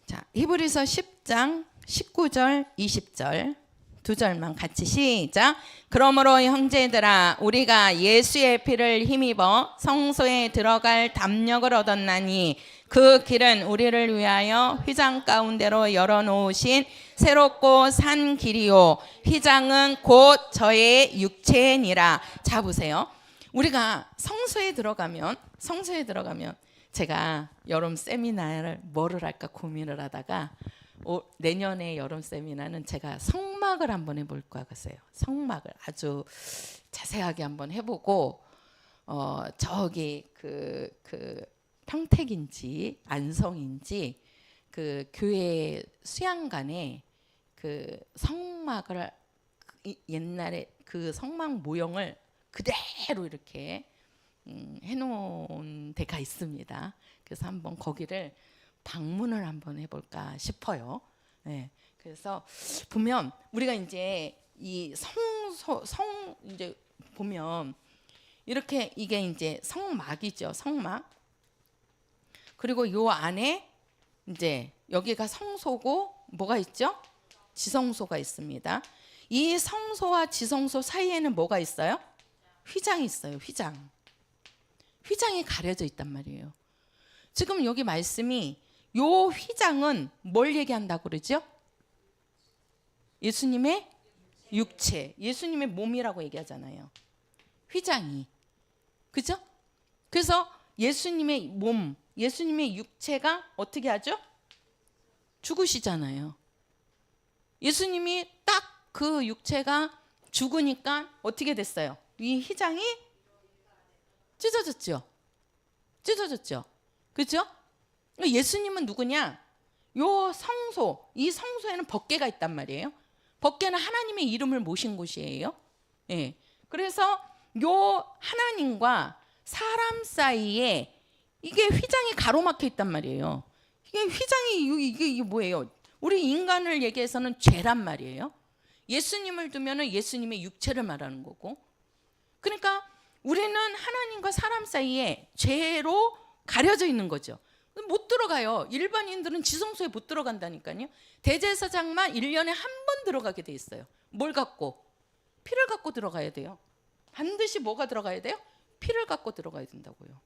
Speaker 1: 자, 히브리서 10장 19절 20절 두 절만 같이 시작. 그러므로 형제들아, 우리가 예수의 피를 힘입어 성소에 들어갈 담력을 얻었나니 그 길은 우리를 위하여 휘장 가운데로 열어놓으신 새롭고 산 길이요 휘장은 곧 저의 육체니라. 자, 보세요. 우리가 성소에 들어가면 제가 여름 세미나를 뭐를 할까 고민을 하다가 내년에 여름 세미나는 제가 성막을 한번 해볼 거였어요. 성막을 아주 자세하게 한번 해보고 저기 그 평택인지 안성인지 그 교회 수양관에 그 성막을 옛날에 그 성막 모형을 그대로 이렇게 해놓은 데가 있습니다. 그래서 한번 거기를 방문을 한번 해볼까 싶어요. 네, 그래서 보면 우리가 이제 이 성 이제 보면 이렇게 이게 이제 성막이죠. 성막. 그리고 요 안에 이제 여기가 성소고 뭐가 있죠? 지성소가 있습니다. 이 성소와 지성소 사이에는 뭐가 있어요? 휘장이 있어요. 휘장이 가려져 있단 말이에요. 지금 여기 말씀이 요 휘장은 뭘 얘기한다고 그러죠? 예수님의 육체, 예수님의 몸이라고 얘기하잖아요. 휘장이. 그죠? 그래서 예수님의 몸, 예수님의 육체가 어떻게 하죠? 죽으시잖아요. 예수님이 딱 그 육체가 죽으니까 어떻게 됐어요? 이 휘장이 찢어졌죠. 그죠? 예수님은 누구냐? 요 성소, 이 성소에는 법궤가 있단 말이에요. 법궤는 하나님의 이름을 모신 곳이에요. 예. 그래서 요 하나님과 사람 사이에 이게 휘장이 가로막혀 있단 말이에요. 이게 휘장이 이게 뭐예요? 우리 인간을 얘기해서는 죄란 말이에요. 예수님을 두면은 예수님의 육체를 말하는 거고. 그러니까 우리는 하나님과 사람 사이에 죄로 가려져 있는 거죠. 못 들어가요. 일반인들은 지성소에 못 들어간다니까요. 대제사장만 1년에 한 번 들어가게 돼 있어요. 뭘 갖고? 피를 갖고 들어가야 돼요. 반드시 뭐가 들어가야 돼요? 피를 갖고 들어가야 된다고요.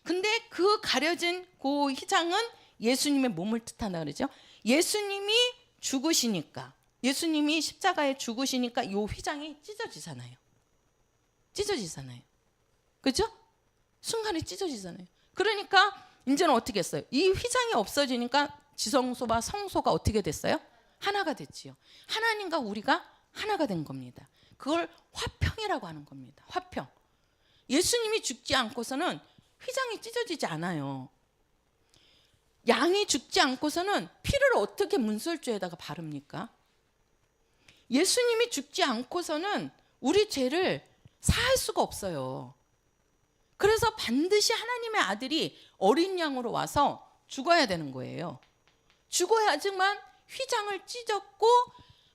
Speaker 1: 근데 그 가려진 그 휘장은 예수님의 몸을 뜻한다 그러죠. 예수님이 죽으시니까, 예수님이 십자가에 죽으시니까 이 휘장이 찢어지잖아요. 찢어지잖아요. 그렇죠? 순간에 찢어지잖아요. 그러니까 이제는 어떻게 했어요? 이 휘장이 없어지니까 지성소와 성소가 어떻게 됐어요? 하나가 됐지요. 하나님과 우리가 하나가 된 겁니다. 그걸 화평이라고 하는 겁니다. 화평. 예수님이 죽지 않고서는 휘장이 찢어지지 않아요. 양이 죽지 않고서는 피를 어떻게 문설주에다가 바릅니까? 예수님이 죽지 않고서는 우리 죄를 사할 수가 없어요. 그래서 반드시 하나님의 아들이 어린 양으로 와서 죽어야 되는 거예요. 죽어야지만 휘장을 찢었고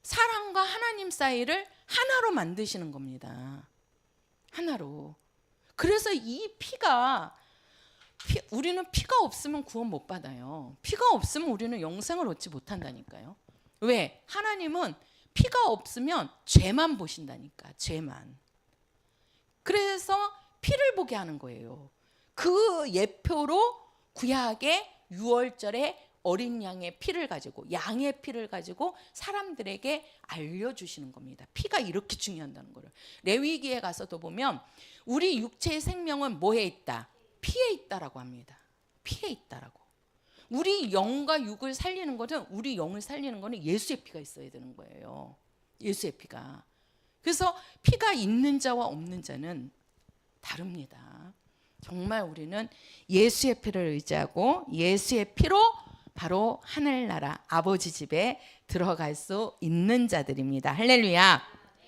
Speaker 1: 사람과 하나님 사이를 하나로 만드시는 겁니다. 하나로. 그래서 이 우리는 피가 없으면 구원 못 받아요. 피가 없으면 우리는 영생을 얻지 못한다니까요. 왜? 하나님은 피가 없으면 죄만 보신다니까. 죄만. 그래서 피를 보게 하는 거예요. 그 예표로 구약의 유월절에 어린 양의 피를 가지고, 양의 피를 가지고 사람들에게 알려주시는 겁니다. 피가 이렇게 중요하다는 거를. 레위기에 가서도 보면 우리 육체의 생명은 뭐에 있다? 피에 있다라고 합니다. 피에 있다라고. 우리 영과 육을 살리는 것은, 우리 영을 살리는 것은 예수의 피가 있어야 되는 거예요. 예수의 피가. 그래서 피가 있는 자와 없는 자는 다릅니다. 정말 우리는 예수의 피를 의지하고 예수의 피로 바로 하늘나라 아버지 집에 들어갈 수 있는 자들입니다. 할렐루야.